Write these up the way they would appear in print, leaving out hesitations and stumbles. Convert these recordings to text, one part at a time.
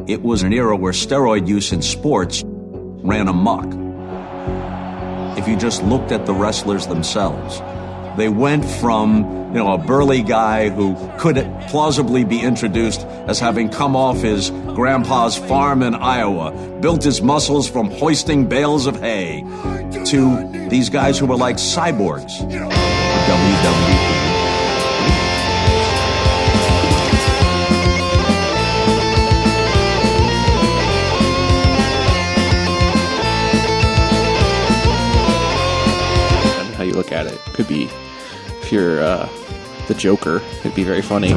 It was an era where steroid use in sports ran amok. If you just looked at the wrestlers themselves, they went from, a burly guy who could plausibly be introduced as having come off his grandpa's farm in Iowa, built his muscles from hoisting bales of hay, to these guys who were like cyborgs for WWE. How you look at it could be, if you're the Joker, it'd be very funny.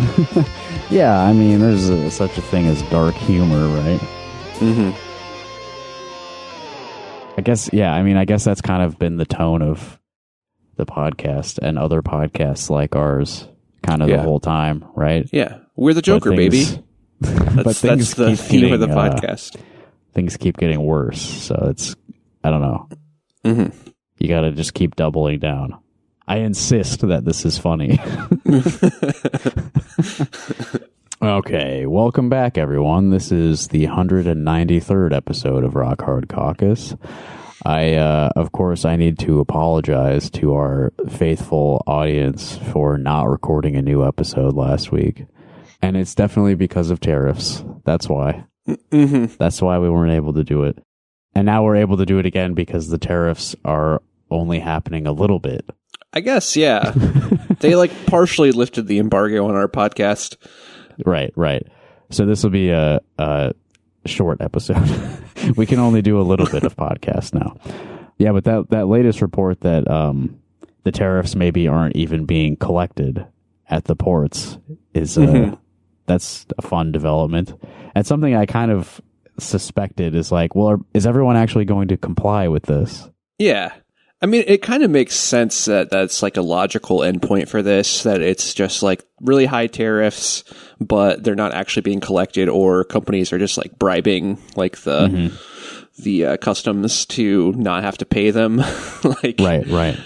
Yeah, I mean, there's such a thing as dark humor, right? Mm-hmm. I guess that's kind of been the tone of the podcast and other podcasts like ours kind of the whole time, right? Yeah, we're the Joker, baby. That's the theme of the podcast. Things keep getting worse, so it's, I don't know. Mm-hmm. You got to just keep doubling down. I insist that this is funny. Okay, welcome back, everyone. This is the 193rd episode of Rock Hard Caucus. Of course, I need to apologize to our faithful audience for not recording a new episode last week. And it's definitely because of tariffs. That's why. Mm-hmm. That's why we weren't able to do it. And now we're able to do it again because the tariffs are only happening a little bit. I guess, yeah. They partially lifted the embargo on our podcast. Right. So this will be a short episode. We can only do a little bit of podcast now. Yeah, but that latest report that the tariffs maybe aren't even being collected at the ports is that's a fun development. And something I kind of suspected is is everyone actually going to comply with this? Yeah. I mean, it kind of makes sense that that's a logical endpoint for this, that it's just really high tariffs, but they're not actually being collected, or companies are just bribing the customs to not have to pay them. Right.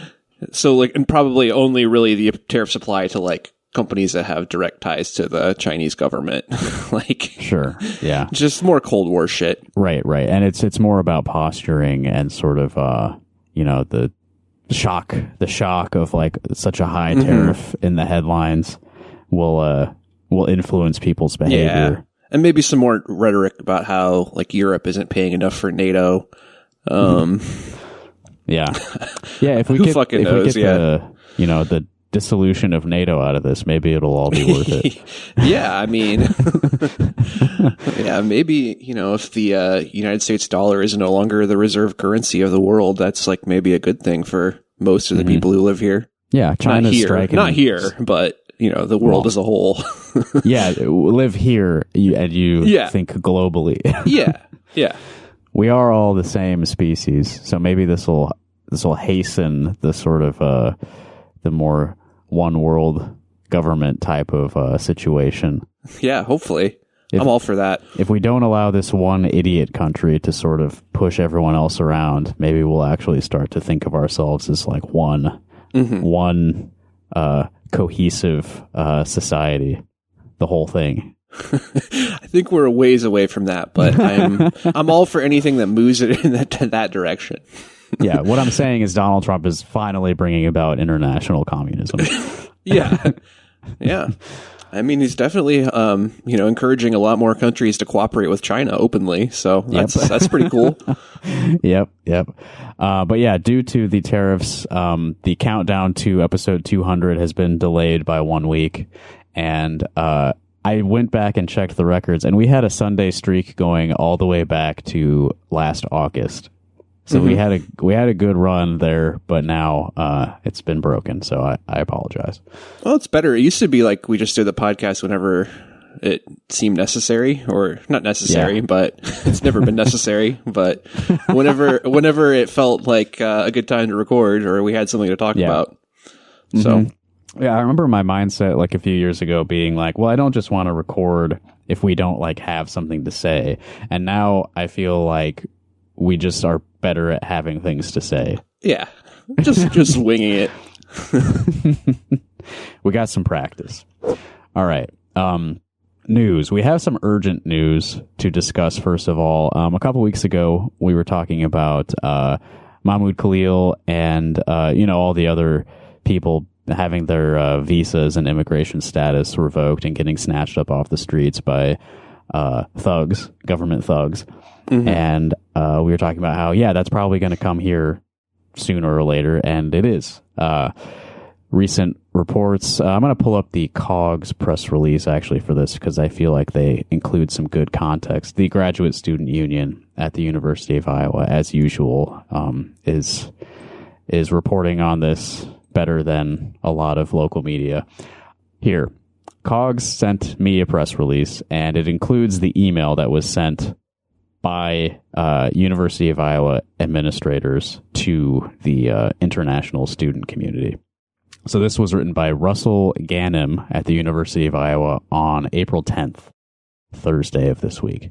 So and probably only really the tariffs apply to companies that have direct ties to the Chinese government. Sure. Yeah. Just more Cold War shit. Right. And it's more about posturing and sort of the shock of such a high tariff in the headlines will influence people's behavior. Yeah. And maybe some more rhetoric about how Europe isn't paying enough for NATO. Yeah. If we Who get, fucking if knows, we get the dissolution of NATO out of this, maybe it'll all be worth it. Yeah, I mean, maybe, if the United States dollar is no longer the reserve currency of the world, that's maybe a good thing for most of the people who live here. Yeah, China's striking. Not here, but, the world as a whole. Yeah, live here and you think globally. Yeah. We are all the same species, so maybe this will hasten the sort of the more one world government type of situation. Yeah, hopefully. I'm all for that. If we don't allow this one idiot country to sort of push everyone else around, maybe we'll actually start to think of ourselves as one cohesive society, the whole thing. I think we're a ways away from that, but I'm all for anything that moves it in that direction. Yeah, what I'm saying is Donald Trump is finally bringing about international communism. Yeah. I mean, he's definitely, encouraging a lot more countries to cooperate with China openly. So that's pretty cool. Yep. But yeah, due to the tariffs, the countdown to episode 200 has been delayed by 1 week. And I went back and checked the records, and we had a Sunday streak going all the way back to last August. So we had a good run there, but now it's been broken. So I apologize. Well, it's better. It used to be we just did the podcast whenever it seemed necessary, or not necessary, but it's never been necessary. But whenever it felt like a good time to record, or we had something to talk about. So yeah, I remember my mindset a few years ago being well, I don't just want to record if we don't have something to say. And now I feel like we just are better at having things to say. Yeah. Just winging it. We got some practice. All right. news. We have some urgent news to discuss, first of all. A couple weeks ago, we were talking about Mahmoud Khalil and, all the other people having their visas and immigration status revoked and getting snatched up off the streets by thugs, government thugs. Mm-hmm. And we were talking about how, that's probably going to come here sooner or later, and it is. Recent reports. I'm going to pull up the COGS press release actually for this because I feel like they include some good context. The Graduate Student Union at the University of Iowa, as usual, is reporting on this better than a lot of local media. Here, COGS sent me a press release, and it includes the email that was sent by University of Iowa administrators to the international student community. So this was written by Russell Ganim at the University of Iowa on April 10th, Thursday of this week.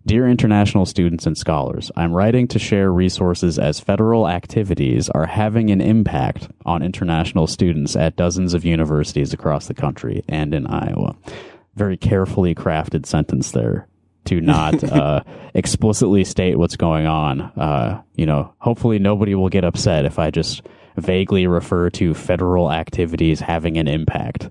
Dear international students and scholars, I'm writing to share resources as federal activities are having an impact on international students at dozens of universities across the country and in Iowa. Very carefully crafted sentence there to not explicitly state what's going on. Hopefully nobody will get upset if I just vaguely refer to federal activities having an impact.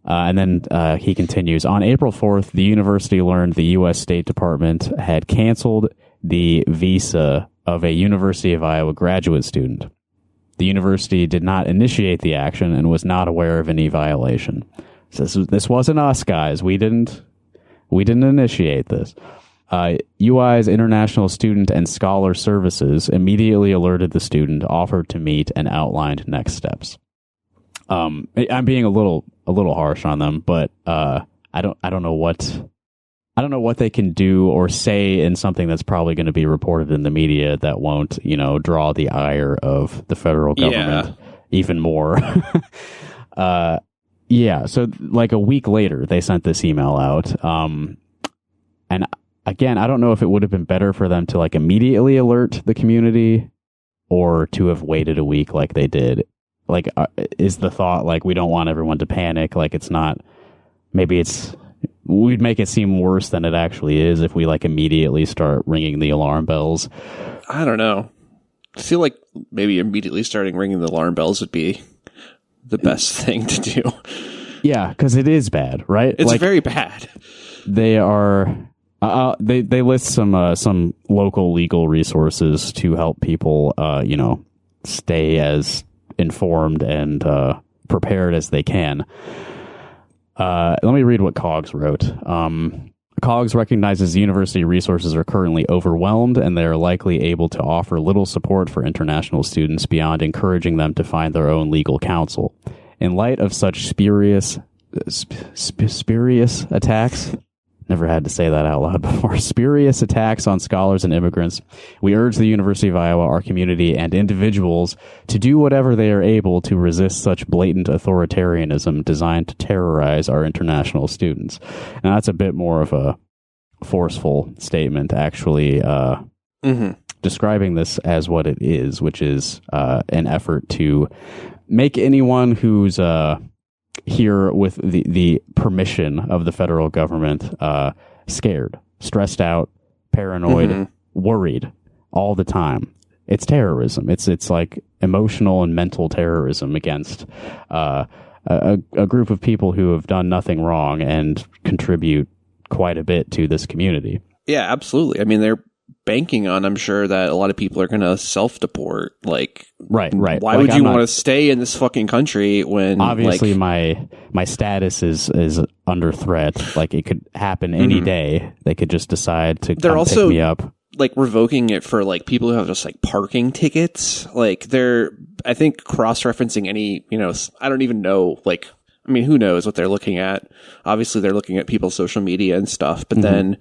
And then he continues, on April 4th, the university learned the U.S. State Department had canceled the visa of a University of Iowa graduate student. The university did not initiate the action and was not aware of any violation. So this wasn't us, guys. We didn't initiate this. UI's International Student and Scholar Services immediately alerted the student, offered to meet, and outlined next steps. I'm being a little harsh on them, but I don't know what they can do or say in something that's probably going to be reported in the media that won't, draw the ire of the federal government even more. So like a week later, they sent this email out, and again, I don't know if it would have been better for them to like immediately alert the community or to have waited a week like they did. Like, is the thought like we don't want everyone to panic? Like we'd make it seem worse than it actually is if we like immediately start ringing the alarm bells. I don't know. I feel like maybe immediately starting ringing the alarm bells would be the best thing to do. Yeah, because it is bad, right? It's very bad. They are. They list some local legal resources to help people, stay as informed and prepared as they can. Let me read what COGS wrote. COGS recognizes university resources are currently overwhelmed, and they are likely able to offer little support for international students beyond encouraging them to find their own legal counsel. In light of such spurious attacks. Never had to say that out loud before. Spurious attacks on scholars and immigrants. We urge the University of Iowa, our community, and individuals to do whatever they are able to resist such blatant authoritarianism designed to terrorize our international students. Now, that's a bit more of a forceful statement, actually, describing this as what it is, which is an effort to make anyone who's here with the permission of the federal government, scared, stressed out, paranoid, worried all the time. It's terrorism. It's like emotional and mental terrorism against a group of people who have done nothing wrong and contribute quite a bit to this community. Yeah, absolutely. I mean, they're banking on, I'm sure, that a lot of people are going to self-deport. Like, right. Why would you want to stay in this fucking country when obviously my status is under threat? Like, it could happen any day. They could just decide to come pick me up. Like, revoking it for like people who have just like parking tickets. Like, they're, I think, cross-referencing any, I don't even know, like, I mean, who knows what they're looking at? Obviously, they're looking at people's social media and stuff, but then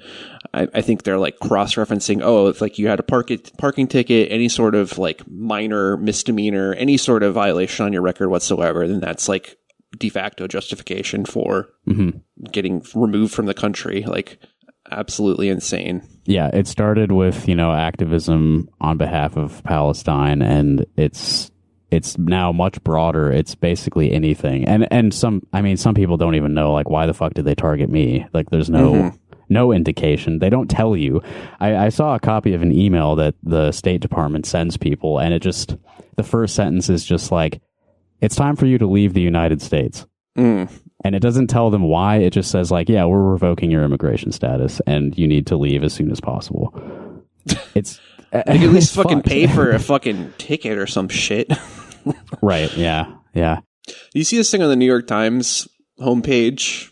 I think they're like cross-referencing, it's like you had a parking ticket, any sort of like minor misdemeanor, any sort of violation on your record whatsoever, then that's like de facto justification for getting removed from the country. Like, absolutely insane. Yeah, it started with, activism on behalf of Palestine, and it's it's now much broader. It's basically anything. And some people don't even know, like, why the fuck did they target me? Like, there's no indication. They don't tell you. I saw a copy of an email that the State Department sends people, and the first sentence is just like, it's time for you to leave the United States. And it doesn't tell them why. It just says, like, yeah, we're revoking your immigration status and you need to leave as soon as possible. It's they can at least fucking pay for a fucking ticket or some shit. Right. Yeah. You see this thing on the New York Times homepage?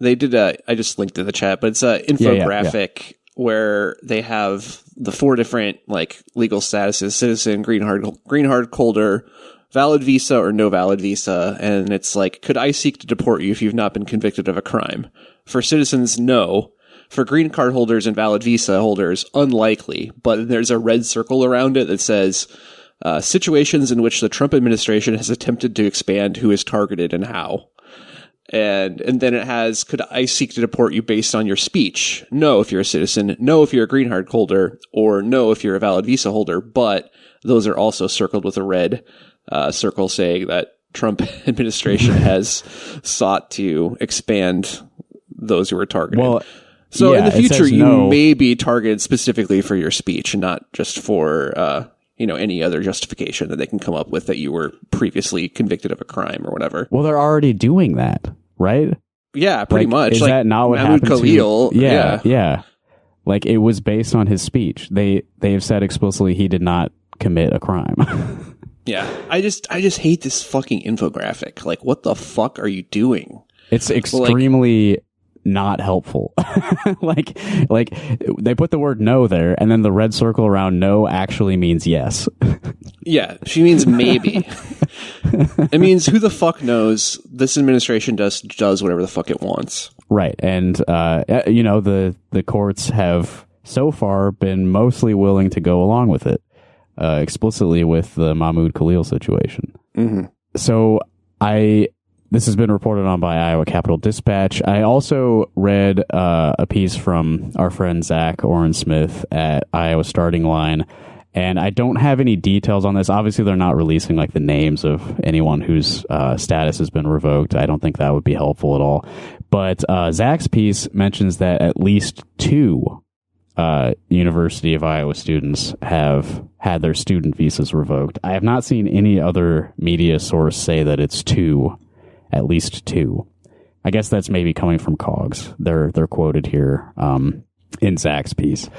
They did I just linked to the chat, but it's an infographic where they have the 4 different like legal statuses: citizen, green card holder, valid visa, or no valid visa. And it's like, could ICE seek to deport you if you've not been convicted of a crime? For citizens, no. For green card holders and valid visa holders, unlikely. But there's a red circle around it that says situations in which the Trump administration has attempted to expand who is targeted and how. And then it has, could ICE seek to deport you based on your speech? No, if you're a citizen. No, if you're a green card holder. Or no, if you're a valid visa holder. But those are also circled with a red circle saying that Trump administration has sought to expand those who are targeted. Well, so in the future, you may be targeted specifically for your speech, and not just for any other justification that they can come up with that you were previously convicted of a crime or whatever. Well, they're already doing that, right? Yeah, pretty much. Is that not what happened Khalil, to? Yeah. Like, it was based on his speech. They have said explicitly he did not commit a crime. Yeah, I just hate this fucking infographic. Like, what the fuck are you doing? It's extremely not helpful. like they put the word no there, and then the red circle around no actually means yes. Yeah, she means maybe. It means who the fuck knows? This administration does whatever the fuck it wants. Right, and the courts have so far been mostly willing to go along with it. Explicitly with the Mahmoud Khalil situation. Mm-hmm. So this has been reported on by Iowa Capital Dispatch. I also read a piece from our friend Zach Orensmith at Iowa Starting Line, and I don't have any details on this. Obviously, they're not releasing like the names of anyone whose status has been revoked. I don't think that would be helpful at all. But Zach's piece mentions that at least 2 University of Iowa students have had their student visas revoked. I have not seen any other media source say that it's 2, at least 2. I guess that's maybe coming from Cogs. They're quoted here in Zach's piece.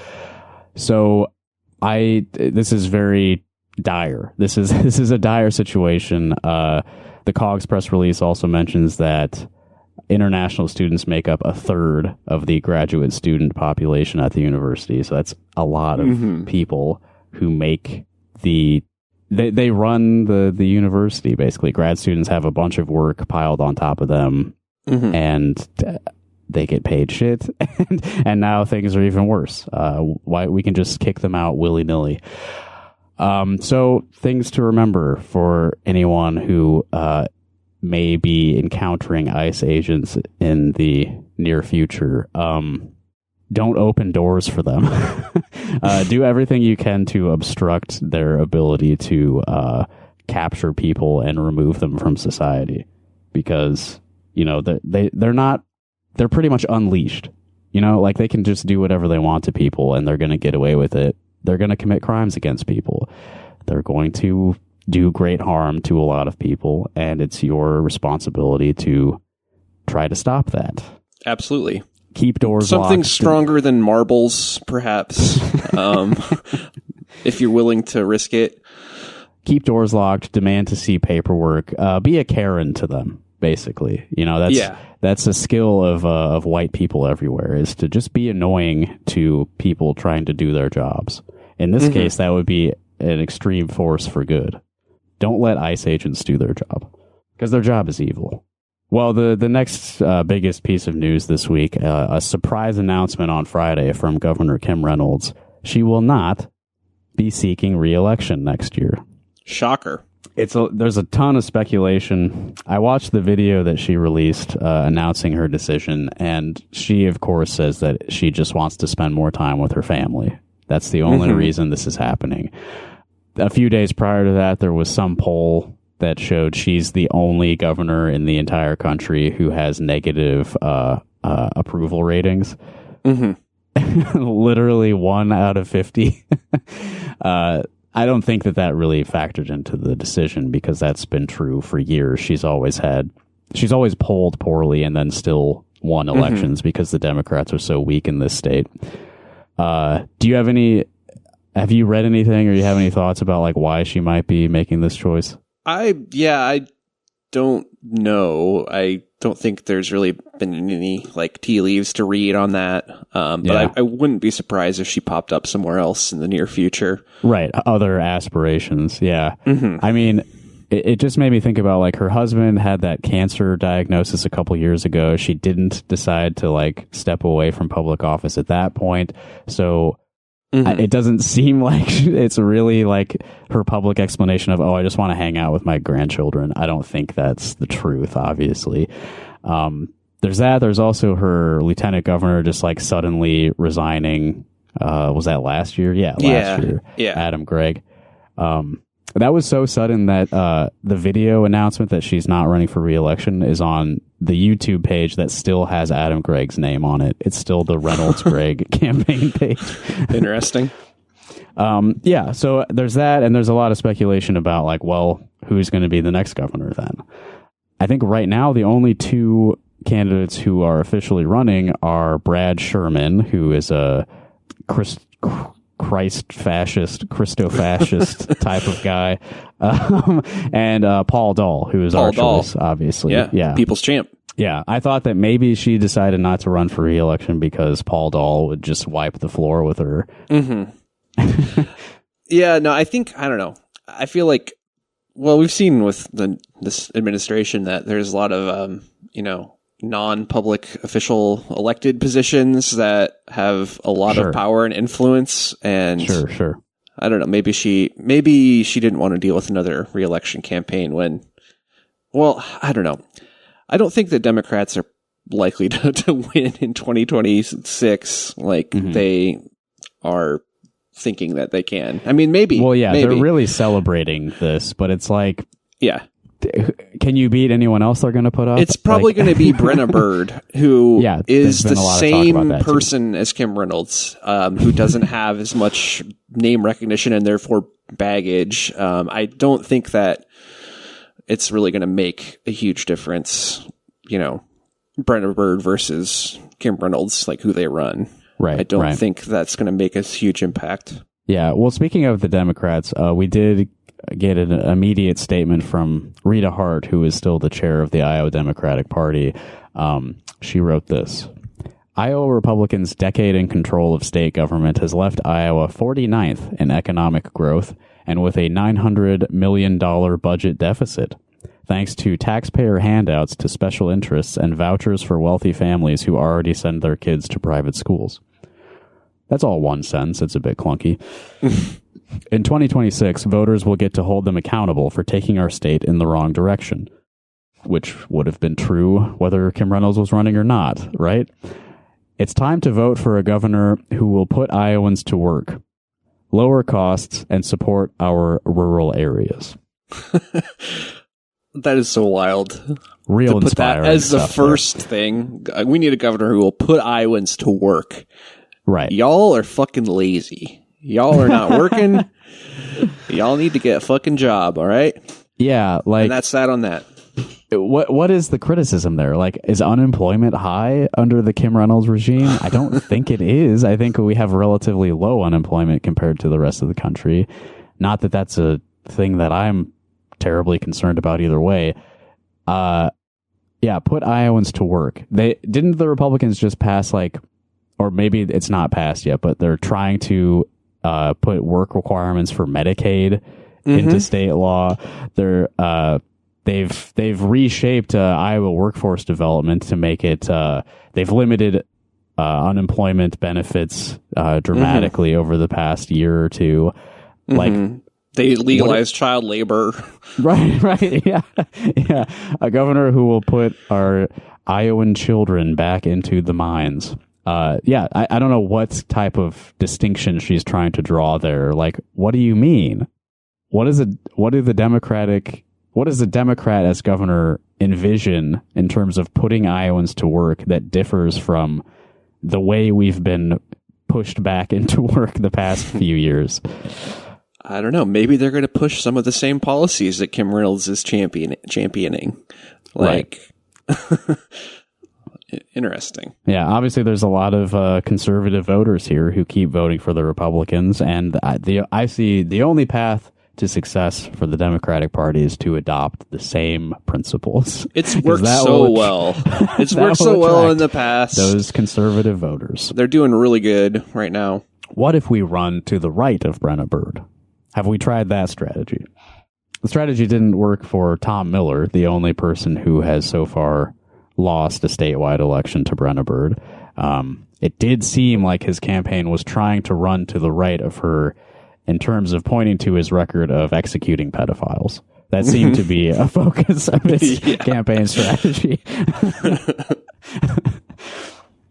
So this is very dire. This is a dire situation. The Cogs press release also mentions that international students make up 1/3 of the graduate student population at the university. So that's a lot of people who make they run the university, basically. Grad students have a bunch of work piled on top of them, and they get paid shit. and now things are even worse. Why we can just kick them out willy-nilly. So things to remember for anyone who may be encountering ICE agents in the near future. Don't open doors for them. Do everything you can to obstruct their ability to capture people and remove them from society, because they're pretty much unleashed. Like, they can just do whatever they want to people, and they're going to get away with it. They're going to commit crimes against people. They're going to do great harm to a lot of people, and it's your responsibility to try to stop that. Absolutely. Keep doors Something locked. stronger than marbles, perhaps, if you're willing to risk it. Keep doors locked, demand to see paperwork, be a Karen to them, basically. That's a skill of white people everywhere, is to just be annoying to people trying to do their jobs. In this case, that would be an extreme force for good. Don't let ICE agents do their job, because their job is evil. Well, the next biggest piece of news this week, a surprise announcement on Friday from Governor Kim Reynolds. She will not be seeking re-election next year. Shocker. There's a ton of speculation. I watched the video that she released announcing her decision, and she, of course, says that she just wants to spend more time with her family. That's the only reason this is happening. a few days prior to that, there was some poll that showed she's the only governor in the entire country who has negative approval ratings. Literally 1 out of 50. I don't think that really factored into the decision, because that's been true for years. She's always polled poorly and then still won elections because the Democrats are so weak in this state. Have you read anything, or you have any thoughts about like why she might be making this choice? I don't know. I don't think there's really been any like tea leaves to read on that. But I wouldn't be surprised if she popped up somewhere else in the near future. Right. Other aspirations. Yeah. I mean, it just made me think about like her husband had that cancer diagnosis a couple years ago. She didn't decide to like step away from public office at that point. So it doesn't seem like it's really like her public explanation of, I just want to hang out with my grandchildren. I don't think that's the truth, obviously. There's that. There's also her lieutenant governor just like suddenly resigning. Was that last year? Yeah, last year. Yeah. Adam Gregg. That was so sudden that the video announcement that she's not running for re-election is on the YouTube page that still has Adam Gregg's name on it. It's still the Reynolds Gregg campaign page. Interesting. Yeah, so there's that, and there's a lot of speculation about like, well, who's going to be the next governor then? I think right now the only two candidates who are officially running are Brad Sherman, who is a Christo-fascist type of guy, and Paul Dahl, who is our choice, obviously. Yeah, people's champ. Yeah, I thought that maybe she decided not to run for re-election because Paul Dahl would just wipe the floor with her. Yeah, no, I don't know. I feel like, well, we've seen with this administration that there's a lot of, non-public official elected positions that have a lot of power and influence. And sure. I don't know. Maybe she didn't want to deal with another re-election campaign I don't know. I don't think that Democrats are likely to win in 2026 like they are thinking that they can. I mean, maybe. Well, yeah, they're really celebrating this, but it's like, yeah. Can you beat anyone else they're going to put up? It's probably going to be Brenna Bird, who is the same person as Kim Reynolds, who doesn't have as much name recognition and therefore baggage. I don't think that it's really going to make a huge difference, Brenna Bird versus Kim Reynolds, like who they run. Right. I don't think that's going to make a huge impact. Yeah. Well, speaking of the Democrats, we did get an immediate statement from Rita Hart, who is still the chair of the Iowa Democratic Party. She wrote this: Iowa Republicans' decade in control of state government has left Iowa 49th in economic growth and with a $900 million budget deficit, thanks to taxpayer handouts to special interests and vouchers for wealthy families who already send their kids to private schools. That's all one sentence. It's a bit clunky. In 2026, voters will get to hold them accountable for taking our state in the wrong direction, which would have been true whether Kim Reynolds was running or not, right? It's time to vote for a governor who will put Iowans to work, lower costs, and support our rural areas. That is so wild. Real to inspiring. Put that as the first thing. We need a governor who will put Iowans to work. Right. Y'all are fucking lazy. Y'all are not working. Y'all need to get a fucking job, all right? Yeah, like... And that's that on that. What is the criticism there? Like, is unemployment high under the Kim Reynolds regime? I don't think it is. I think we have relatively low unemployment compared to the rest of the country. Not that that's a thing that I'm terribly concerned about either way. Yeah, put Iowans to work. Didn't the Republicans just pass, like, or maybe it's not passed yet, but they're trying to put work requirements for Medicaid into state law. They've reshaped Iowa workforce development to make it. They've limited unemployment benefits dramatically over the past year or two. Like they legalized child labor. Right, yeah. A governor who will put our Iowan children back into the mines. I don't know what type of distinction she's trying to draw there. Like, what do you mean? what does the Democrat as governor envision in terms of putting Iowans to work that differs from the way we've been pushed back into work the past few years? I don't know. Maybe they're going to push some of the same policies that Kim Reynolds is championing. Like, right. Interesting. Yeah, obviously there's a lot of conservative voters here who keep voting for the Republicans, and I see the only path to success for the Democratic Party is to adopt the same principles. It's worked so well. It's worked so well in the past. Those conservative voters. They're doing really good right now. What if we run to the right of Brenna Bird? Have we tried that strategy? The strategy didn't work for Tom Miller, the only person who has so far lost a statewide election to Brenna Bird. It did seem like his campaign was trying to run to the right of her in terms of pointing to his record of executing pedophiles. That seemed to be a focus of his campaign strategy.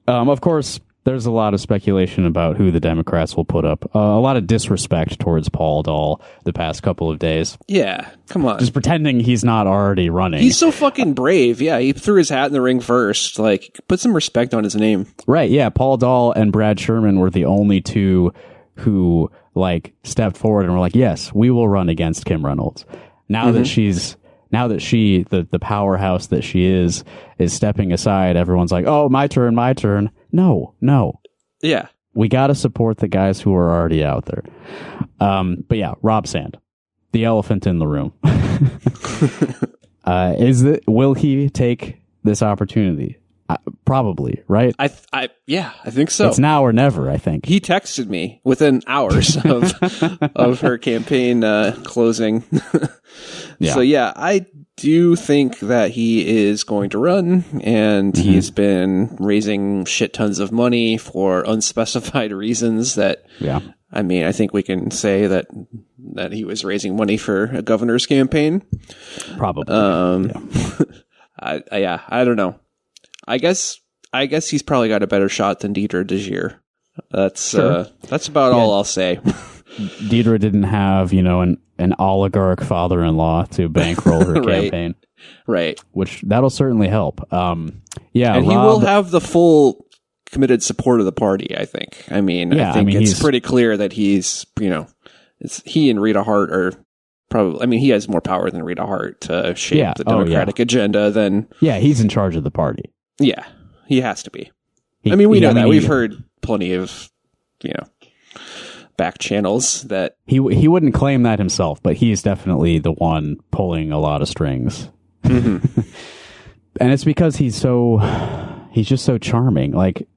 Of course, there's a lot of speculation about who the Democrats will put up. A lot of disrespect towards Paul Dahl the past couple of days. Yeah, come on. Just pretending he's not already running. He's so fucking brave. Yeah, he threw his hat in the ring first. Like, put some respect on his name. Right, yeah. Paul Dahl and Brad Sherman were the only two who, like, stepped forward and were like, yes, we will run against Kim Reynolds. Now that she, the powerhouse that she is stepping aside, everyone's like, oh, my turn. No. Yeah. We got to support the guys who are already out there. But yeah, Rob Sand, the elephant in the room. Will he take this opportunity? Probably, right? I think so. It's now or never, I think. He texted me within hours of her campaign closing. Yeah. So yeah, I do think that he is going to run, and he's been raising shit tons of money for unspecified reasons that, I mean, I think we can say that he was raising money for a governor's campaign. Probably. I don't know. I guess he's probably got a better shot than Deidre DeGier. That's about all I'll say. Deidre didn't have, an oligarch father-in-law to bankroll her campaign. Right. Which that'll certainly help. And he will have the full committed support of the party, I think. I mean, it's pretty clear that he's, he and Rita Hart are probably, he has more power than Rita Hart to shape the Democratic agenda than... Yeah, he's in charge of the party. Yeah, he has to be. We know that. We've heard plenty of, back channels that... He wouldn't claim that himself, but he's definitely the one pulling a lot of strings. Mm-hmm. And it's because he's just so charming. Like,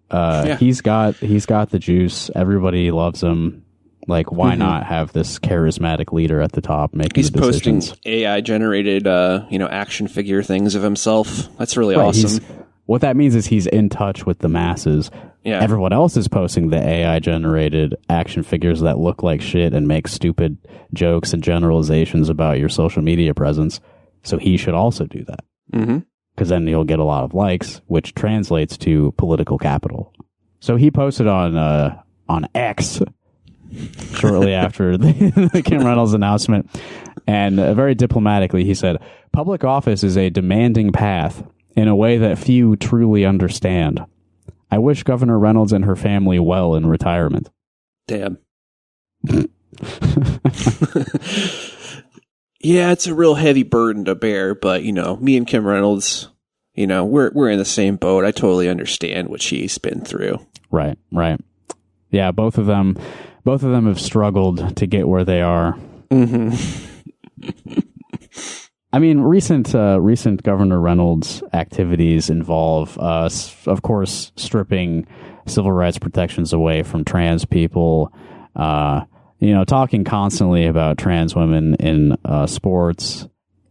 he's got the juice. Everybody loves him. Like, why not have this charismatic leader at the top making the decisions? He's posting AI-generated, action figure things of himself. That's really awesome. What that means is he's in touch with the masses. Yeah. Everyone else is posting the AI-generated action figures that look like shit and make stupid jokes and generalizations about your social media presence. So he should also do that. Mm-hmm. Because then you'll get a lot of likes, which translates to political capital. So he posted on X shortly after the Kim Reynolds announcement, and very diplomatically he said, "Public office is a demanding path in a way that few truly understand. I wish Governor Reynolds and her family well in retirement." Damn. Yeah, it's a real heavy burden to bear, but, me and Kim Reynolds, we're in the same boat. I totally understand what she's been through. Right. Yeah, both of them have struggled to get where they are. Mm-hmm. Recent Governor Reynolds activities involve, of course, stripping civil rights protections away from trans people, talking constantly about trans women in sports.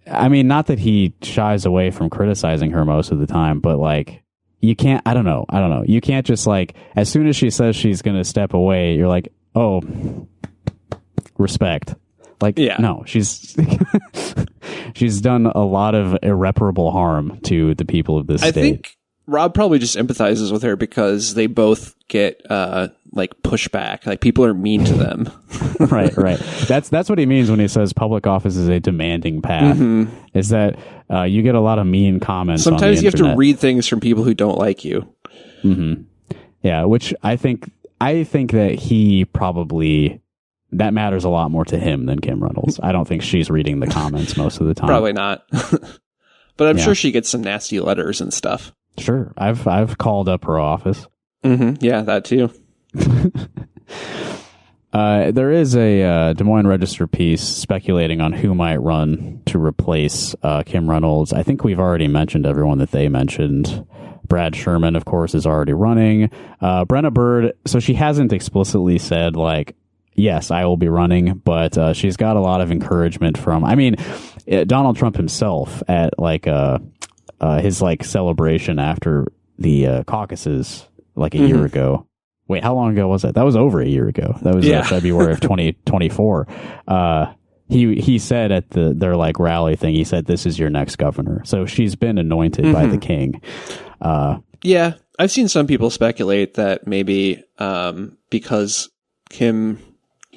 Not that he shies away from criticizing her most of the time, but like, you can't, I don't know. You can't just like, as soon as she says she's going to step away, you're like, oh, respect. Like, no, she's she's done a lot of irreparable harm to the people of this state. I think Rob probably just empathizes with her because they both get like pushback. Like people are mean to them. Right. That's what he means when he says public office is a demanding path. Is that you get a lot of mean comments. Sometimes on the you have internet. to read things from people who don't like you. Yeah, which I think that he probably, that matters a lot more to him than Kim Reynolds. I don't think she's reading the comments most of the time. Probably not. But I'm sure she gets some nasty letters and stuff. Sure, I've called up her office. Yeah, that too. There is a Des Moines Register piece speculating on who might run to replace Kim Reynolds. I think we've already mentioned everyone that they mentioned. Brad Sherman, of course, is already running. Brenna Bird, so she hasn't explicitly said, like, yes, I will be running, but she's got a lot of encouragement from, Donald Trump himself at, like, his, like, celebration after the caucuses, like, a year ago. Wait, how long ago was that? That was over a year ago. That was February of 2024. He said at their like rally thing, he said, "This is your next governor." So she's been anointed by the king. Yeah, I've seen some people speculate that maybe because Kim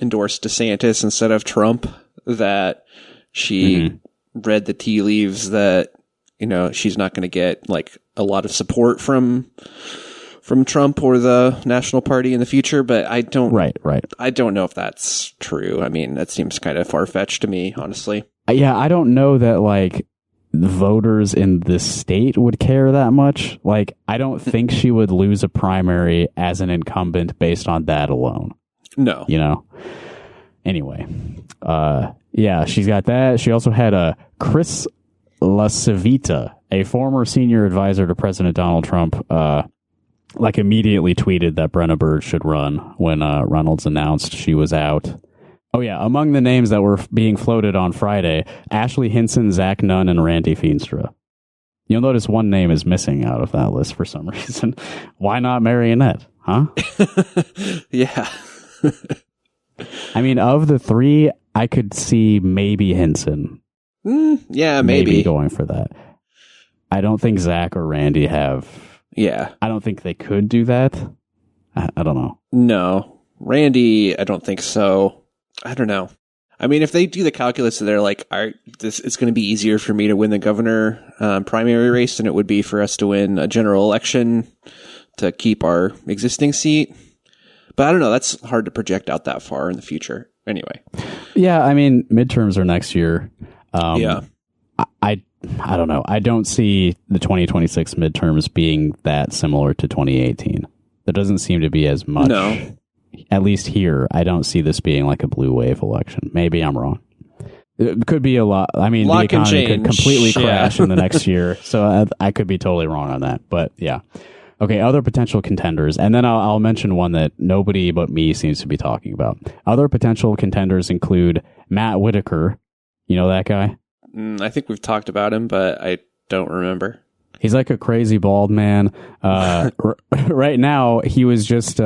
endorsed DeSantis instead of Trump, that she read the tea leaves that, you know, she's not going to get like a lot of support from Trump or the National Party in the future, but I don't. Right. I don't know if that's true. I mean, that seems kind of far-fetched to me, honestly. Yeah, I don't know that like the voters in this state would care that much. Like, I don't think she would lose a primary as an incumbent based on that alone. No, you know. Anyway, yeah, she's got that. She also had a Chris LaCivita, a former senior advisor to President Donald Trump. Like immediately tweeted that Brenna Bird should run when Reynolds announced she was out. Oh yeah, among the names that were being floated on Friday, Ashley Hinson, Zach Nunn, and Randy Feenstra. You'll notice one name is missing out of that list for some reason. Why not Marionette, huh? Yeah. I mean, of the three, I could see maybe Hinson. Yeah, maybe going for that. I don't think Zach or Randy have... Yeah. I don't think they could do that. I don't know. No. Randy, I don't think so. I don't know. I mean, if they do the calculus, they're like, all right, it's going to be easier for me to win the governor primary race than it would be for us to win a general election to keep our existing seat. But I don't know. That's hard to project out that far in the future. Anyway. Yeah, I mean, midterms are next year. Yeah. I don't know. I don't see the 2026 midterms being that similar to 2018. There doesn't seem to be as much. No. At least here, I don't see this being like a blue wave election. Maybe I'm wrong. It could be a lot. I mean, the economy could completely crash in the next year. So I could be totally wrong on that. But yeah. Okay, other potential contenders. And then I'll mention one that nobody but me seems to be talking about. Other potential contenders include Matt Whitaker. You know that guy? I think we've talked about him, but I don't remember. He's like a crazy bald man. Right now, he was just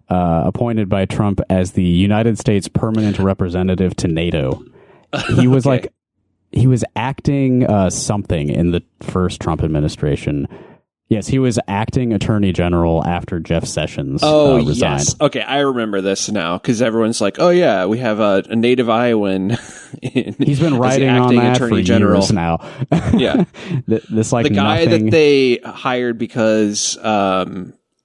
appointed by Trump as the United States permanent representative to NATO. He was Okay. he was acting something in the first Trump administration. Yes, he was acting attorney general after Jeff Sessions resigned. Yes. Okay, I remember this now because everyone's like, "Oh yeah, we have a native Iowan." He's been writing on that for years now. Yeah, this like the guy nothing... that they hired because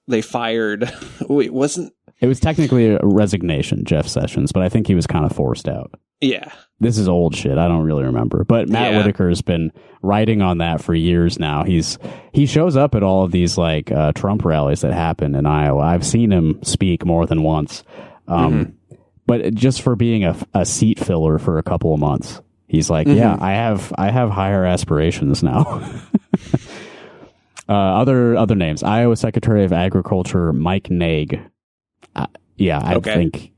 they fired. Wait, wasn't it was technically a resignation, Jeff Sessions, but I think he was kind of forced out. Yeah. This is old shit. I don't really remember. But Matt Whitaker has been writing on that for years now. He shows up at all of these like Trump rallies that happen in Iowa. I've seen him speak more than once. But just for being a seat filler for a couple of months, he's like, yeah, I have higher aspirations now. Other names. Iowa Secretary of Agriculture Mike Naig. I think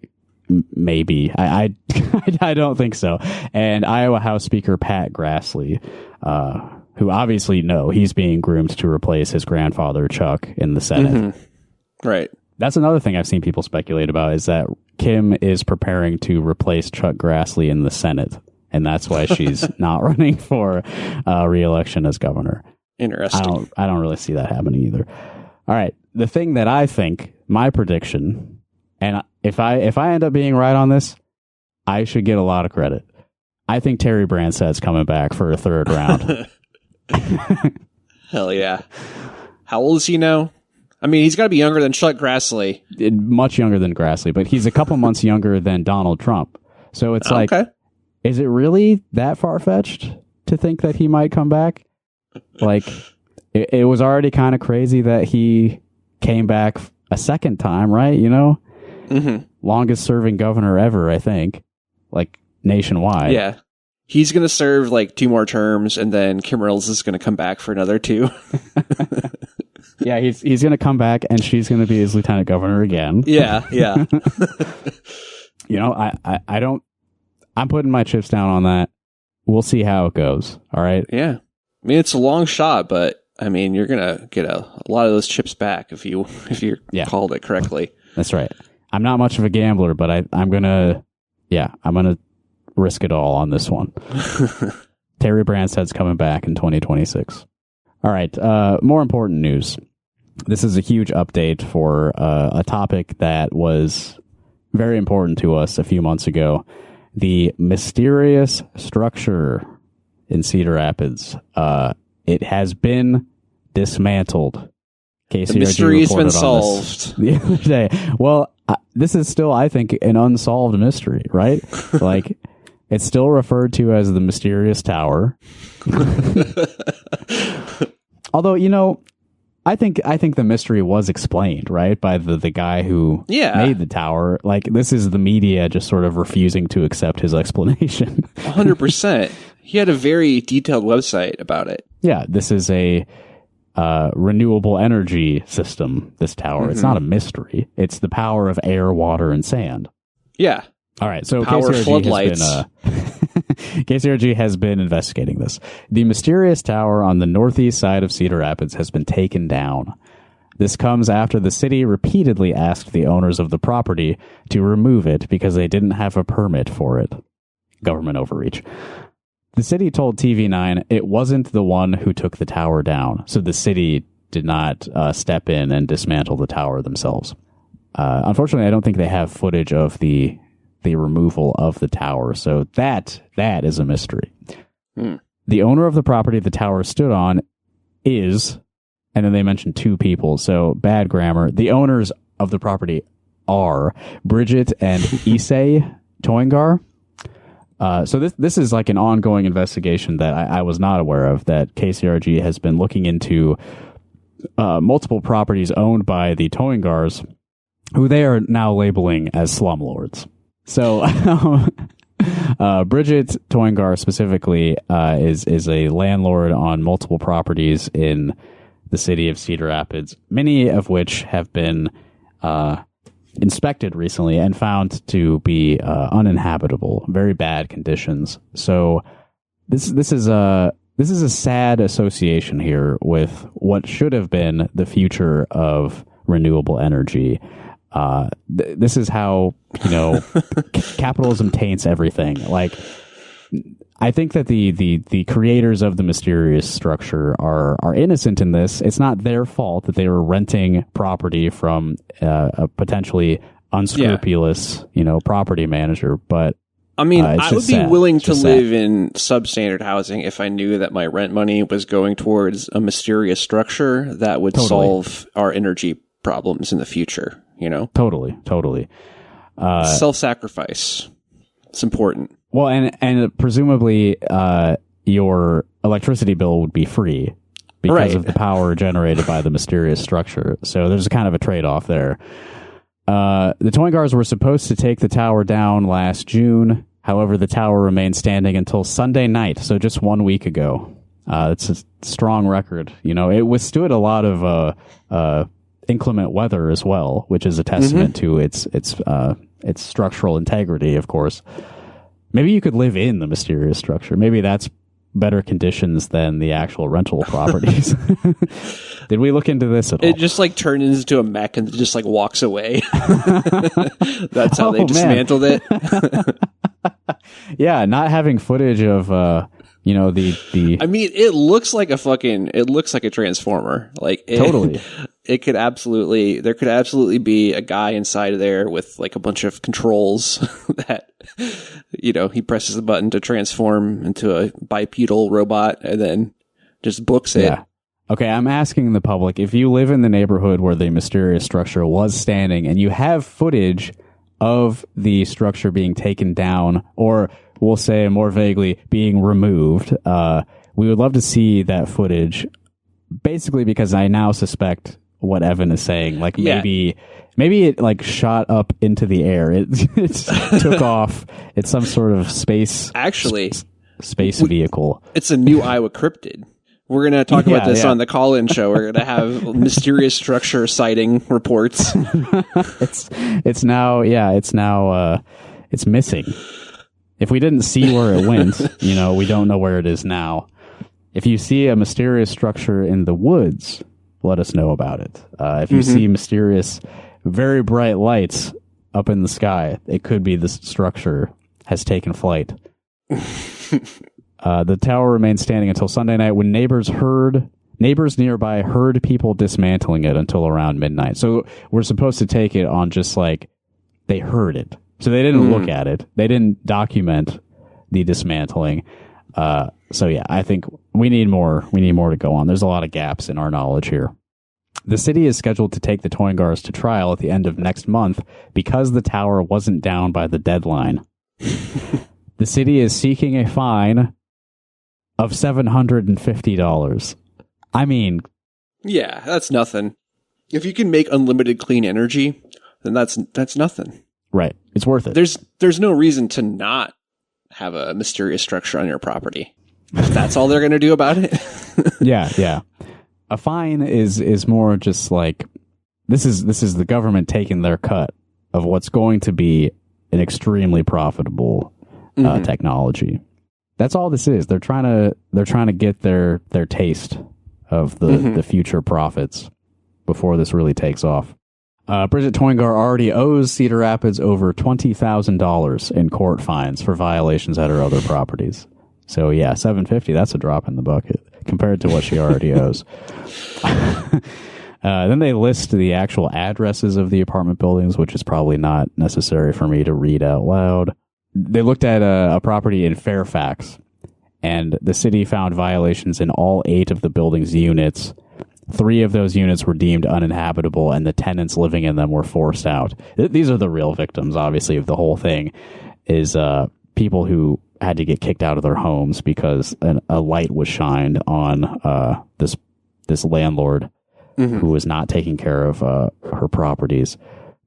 maybe. I don't think so. And Iowa House Speaker Pat Grassley, who obviously he's being groomed to replace his grandfather Chuck in the Senate. Right. That's another thing I've seen people speculate about is that Kim is preparing to replace Chuck Grassley in the Senate, and that's why she's not running for re-election as governor. Interesting. I don't really see that happening either. All right. The thing that I think, my prediction, and if I end up being right on this, I should get a lot of credit. I think Terry Branstad's coming back for a third round. Hell yeah. How old is he now? I mean, he's got to be younger than Chuck Grassley. Much younger than Grassley, but he's a couple months younger than Donald Trump. So it's like, is it really that far-fetched to think that he might come back? Like, it was already kind of crazy that he came back a second time, right? You know? Mm-hmm. Longest serving governor ever, I think. Like, nationwide. Yeah. He's going to serve like 2 more terms, and then Kim Reynolds is going to come back for another 2. Yeah, he's going to come back, and she's going to be his lieutenant governor again. Yeah. You know, I'm putting my chips down on that. We'll see how it goes. All right. Yeah. I mean, it's a long shot, but I mean, you're going to get a lot of those chips back if you called it correctly. That's right. I'm not much of a gambler, but I'm going to risk it all on this one. Terry Branstad's coming back in 2026. All right. More important news. This is a huge update for a topic that was very important to us a few months ago. The mysterious structure in Cedar Rapids. It has been dismantled. KCRG the mystery has been reported on solved the other day. Well, this is still, I think, an unsolved mystery, right? Like, it's still referred to as the mysterious tower. Although, you know, I think the mystery was explained, right, by the guy who made the tower. Like, this is the media just sort of refusing to accept his explanation. 100%. He had a very detailed website about it. Yeah, this is a renewable energy system, this tower. Mm-hmm. It's not a mystery. It's the power of air, water, and sand. Yeah. All right, so power floodlights. KCRG has been investigating this. The mysterious tower on the northeast side of Cedar Rapids has been taken down. This comes after the city repeatedly asked the owners of the property to remove it because they didn't have a permit for it. Government overreach. The city told TV9 it wasn't the one who took the tower down, so the city did not step in and dismantle the tower themselves. Unfortunately, I don't think they have footage of the removal of the tower, so that is a mystery. The owner of the property the tower stood on is, and then they mentioned 2 people, so bad grammar. The owners of the property are Bridget and Issei Toingar. So this is like an ongoing investigation that I was not aware of, that KCRG has been looking into multiple properties owned by the Toingars, who they are now labeling as slumlords. So Bridget Toingar specifically is a landlord on multiple properties in the city of Cedar Rapids, many of which have been inspected recently and found to be uninhabitable, very bad conditions. So this is a sad association here with what should have been the future of renewable energy. This is how, you know, capitalism taints everything. Like, I think that the creators of the mysterious structure are innocent in this. It's not their fault that they were renting property from a potentially unscrupulous, property manager. But I mean, I would be willing to live in substandard housing if I knew that my rent money was going towards a mysterious structure that would solve our energy problems in the future. Totally. Self-sacrifice. It's important. Well, and presumably your electricity bill would be free because of the power generated by the mysterious structure. So there's kind of a trade-off there. The Toingars were supposed to take the tower down last June. However, the tower remained standing until Sunday night, so just 1 week ago. It's a strong record. It withstood a lot of inclement weather as well, which is a testament to its structural integrity, of course. Maybe you could live in the mysterious structure. Maybe that's better conditions than the actual rental properties. Did we look into this at all? It just turns into a mech and just walks away. That's how they dismantled it. Yeah, not having footage of the I mean, it looks like a transformer. Totally. there could absolutely be a guy inside of there with like a bunch of controls that, he presses the button to transform into a bipedal robot and then just books it. Yeah. Okay, I'm asking the public, if you live in the neighborhood where the mysterious structure was standing and you have footage of the structure being taken down, or we'll say more vaguely, being removed, we would love to see that footage, basically because I now suspect what Evan is saying. Like maybe it like shot up into the air. It took off. It's some sort of space vehicle. It's a new Iowa cryptid. We're going to talk about this on the call-in show. We're going to have mysterious structure sighting reports. It's missing. If we didn't see where it went, we don't know where it is now. If you see a mysterious structure in the woods, let us know about it. If you see mysterious, very bright lights up in the sky, it could be this structure has taken flight. The tower remained standing until Sunday night when neighbors nearby heard people dismantling it until around midnight. So we're supposed to take it on just like they heard it. So they didn't look at it. They didn't document the dismantling. So yeah, I think we need more. We need more to go on. There's a lot of gaps in our knowledge here. The city is scheduled to take the Toyngars to trial at the end of next month because the tower wasn't down by the deadline. The city is seeking a fine of $750. I mean... Yeah, that's nothing. If you can make unlimited clean energy, then that's nothing. Right. It's worth it. There's no reason to not have a mysterious structure on your property. If that's all they're going to do about it. Yeah. A fine is more just like... This is the government taking their cut of what's going to be an extremely profitable technology. That's all this is. They're trying to get their taste of the future profits before this really takes off. Bridget Toyngar already owes Cedar Rapids over $20,000 in court fines for violations at her other properties. So yeah, $750. That's a drop in the bucket compared to what she already owes. Then they list the actual addresses of the apartment buildings, which is probably not necessary for me to read out loud. They looked at a property in Fairfax, and the city found violations in all 8 of the building's units. 3 of those units were deemed uninhabitable, and the tenants living in them were forced out. These are the real victims, obviously, of the whole thing, is people who had to get kicked out of their homes because a light was shined on this landlord who was not taking care of her properties.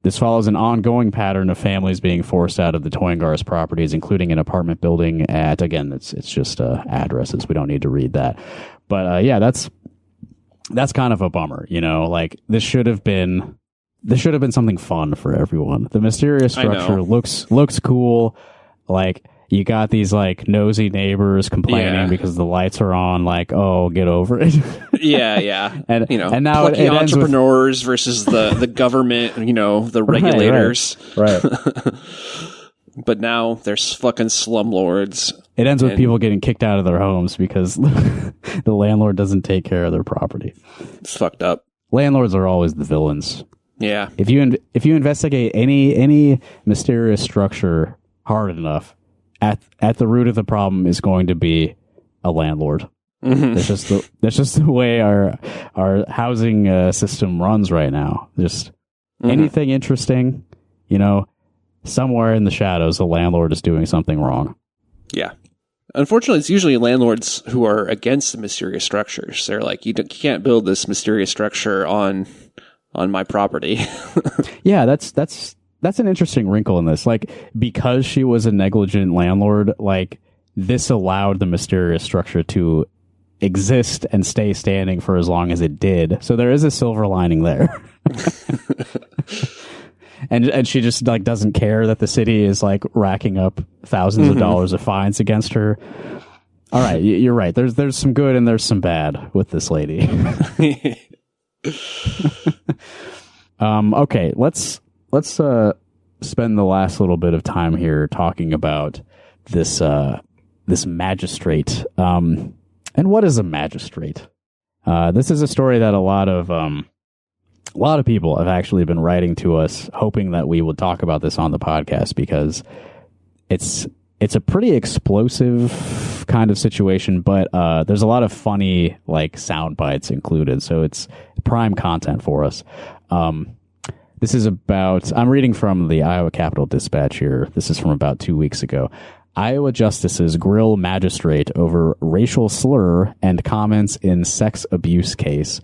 This follows an ongoing pattern of families being forced out of the Toyngars properties, including an apartment building at, again, it's just addresses. We don't need to read that. But yeah, that's kind of a bummer, like this should have been something fun for everyone. The mysterious structure looks cool. Like you got these like nosy neighbors complaining because the lights are on, like, oh, get over it. Yeah. and now plucky entrepreneurs versus the government, the regulators. Right. But now there's fucking slumlords. It ends with people getting kicked out of their homes because the landlord doesn't take care of their property. It's fucked up. Landlords are always the villains. Yeah. If you investigate any mysterious structure hard enough, at the root of the problem is going to be a landlord. That's just the way our housing system runs right now. Just anything interesting, somewhere in the shadows, the landlord is doing something wrong. Yeah. Unfortunately, it's usually landlords who are against the mysterious structures. They're like, you can't build this mysterious structure on my property. Yeah, that's an interesting wrinkle in this. Like, because she was a negligent landlord, like, this allowed the mysterious structure to exist and stay standing for as long as it did. So there is a silver lining there. And she just like doesn't care that the city is like racking up thousands of dollars of fines against her. All right, you're right. There's some good and there's some bad with this lady. Okay, let's spend the last little bit of time here talking about this magistrate. And what is a magistrate? This is a story that a lot of a lot of people have actually been writing to us hoping that we would talk about this on the podcast because it's a pretty explosive kind of situation, but there's a lot of funny like sound bites included, so it's prime content for us. This is about, I'm reading from the Iowa Capitol Dispatch here. This is from about 2 weeks ago. Iowa justices grill magistrate over racial slur and comments in sex abuse case.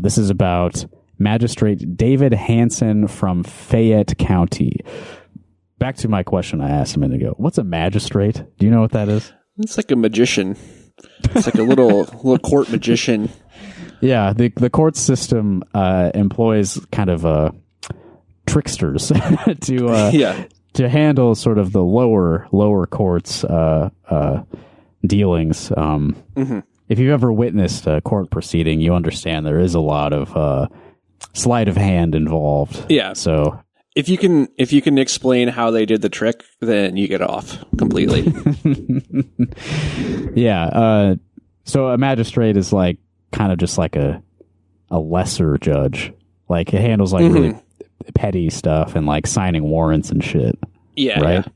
This is about Magistrate David Hansen from Fayette County. Back to my question I asked a minute ago. What's a magistrate? Do you know what that is? It's like a magician. It's like a little court magician. Yeah, the court system employs kind of tricksters to handle sort of the lower courts dealings. If you've ever witnessed a court proceeding, you understand there is a lot of sleight of hand involved. Yeah. So if you can explain how they did the trick, then you get off completely. Yeah. So a magistrate is like kind of just like a lesser judge. Like it handles like really petty stuff and like signing warrants and shit. Yeah. Right. Yeah.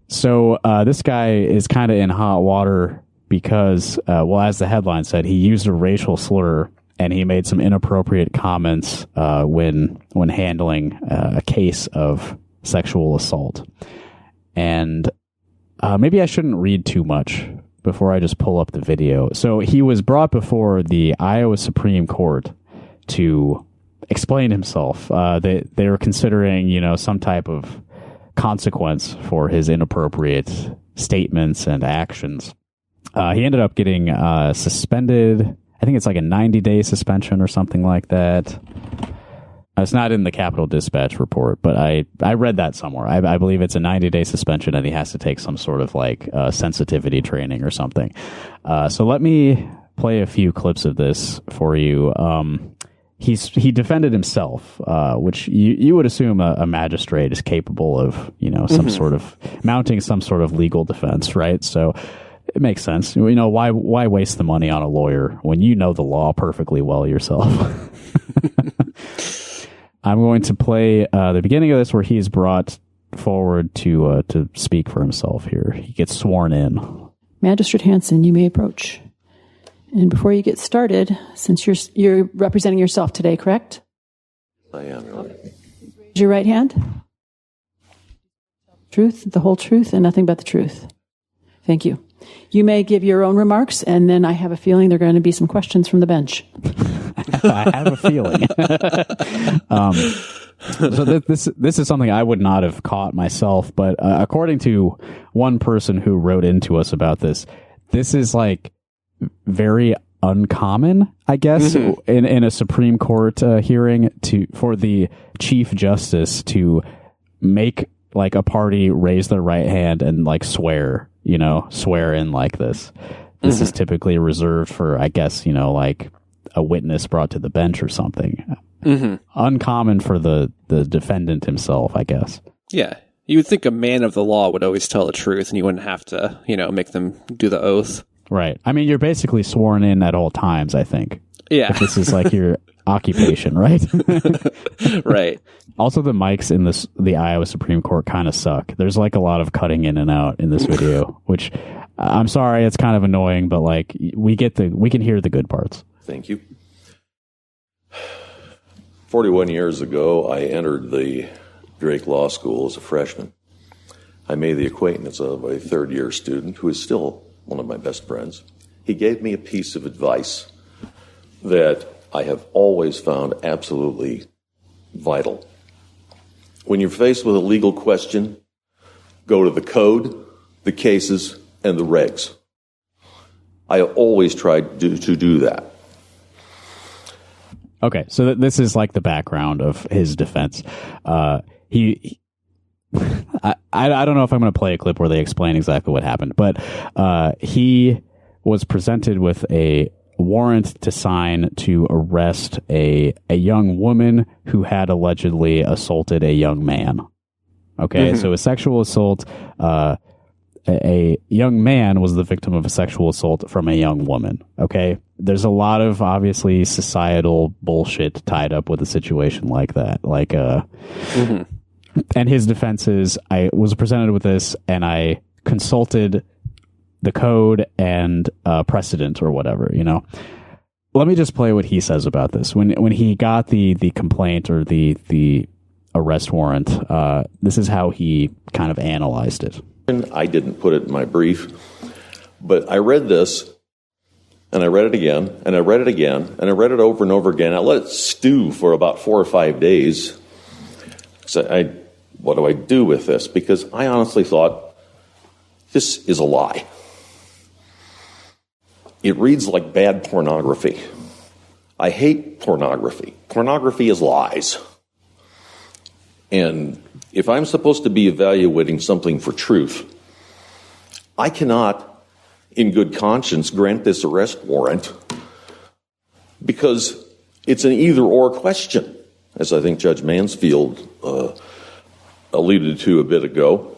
So this guy is kind of in hot water because, as the headline said, he used a racial slur and he made some inappropriate comments when handling a case of sexual assault. And maybe I shouldn't read too much before I just pull up the video. So he was brought before the Iowa Supreme Court to explain himself. They were considering, some type of consequence for his inappropriate statements and actions. He ended up getting suspended. I think it's like a 90-day suspension or something like that. It's not in the Capitol Dispatch report, but I read that somewhere. I believe it's a 90-day suspension and he has to take some sort of like sensitivity training or something. So let me play a few clips of this for you. He defended himself, which you would assume a magistrate is capable of, some sort of mounting some sort of legal defense, right? So it makes sense. Why waste the money on a lawyer when you know the law perfectly well yourself? I'm going to play the beginning of this where he is brought forward to speak for himself here. He gets sworn in. Magistrate Hansen, you may approach. And before you get started, since you're representing yourself today, correct? I am, Your Honor. Raise your right hand. Truth, the whole truth, and nothing but the truth. Thank you. You may give your own remarks, and then I have a feeling there are going to be some questions from the bench. I have a feeling. So this is something I would not have caught myself, but according to one person who wrote into us about this is like very uncommon, I guess, in a Supreme Court hearing for the Chief Justice to make like a party raise their right hand and like swear in like this. This is typically reserved for, I guess, like a witness brought to the bench or something. Uncommon for the defendant himself, I guess. Yeah. You would think a man of the law would always tell the truth and you wouldn't have to, make them do the oath. Right. I mean, you're basically sworn in at all times, I think. Yeah. If this is like your occupation, right? Right. Also, the mics in the Iowa Supreme Court kind of suck. There's like a lot of cutting in and out in this video, which I'm sorry, it's kind of annoying, but like we can hear the good parts. Thank you. 41 years ago, I entered the Drake Law School as a freshman. I made the acquaintance of a third-year student who is still one of my best friends. He gave me a piece of advice that I have always found absolutely vital. When you're faced with a legal question, go to the code, the cases, and the regs. I have always tried to do that. Okay, so this is like the background of his defense. I don't know if I'm going to play a clip where they explain exactly what happened, but he was presented with a warrant to sign to arrest a young woman who had allegedly assaulted a young man. Okay, so a sexual assault. a young man was the victim of a sexual assault from a young woman. Okay. There's a lot of obviously societal bullshit tied up with a situation like that. Like, and his defense is, I was presented with this and I consulted the code and precedent or whatever, you know. Let me just play what he says about this. When he got the complaint or the arrest warrant, this is how he kind of analyzed it. I didn't put it in my brief, but I read this, and I read it again, and I read it again, and I read it over and over again. I let it stew for about 4 or 5 days. So what do I do with this? Because I honestly thought, this is a lie. It reads like bad pornography. I hate pornography. Pornography is lies. And if I'm supposed to be evaluating something for truth, I cannot, in good conscience, grant this arrest warrant because it's an either-or question, as I think Judge Mansfield alluded to a bit ago.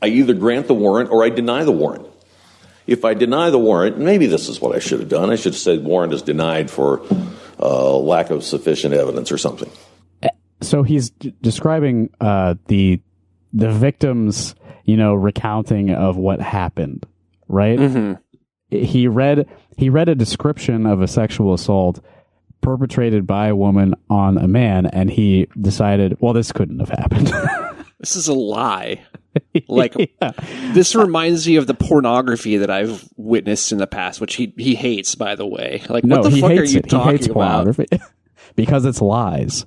I either grant the warrant or I deny the warrant. If I deny the warrant, maybe this is what I should have done. I should have said warrant is denied for lack of sufficient evidence or something. So he's describing the victim's, recounting of what happened, right? Mm-hmm. He read a description of a sexual assault perpetrated by a woman on a man, and he decided, well, this couldn't have happened. This is a lie. Like, this reminds me of the pornography that I've witnessed in the past, which he hates, by the way. Like, no, what the fuck are you talking hates about? Because it's lies.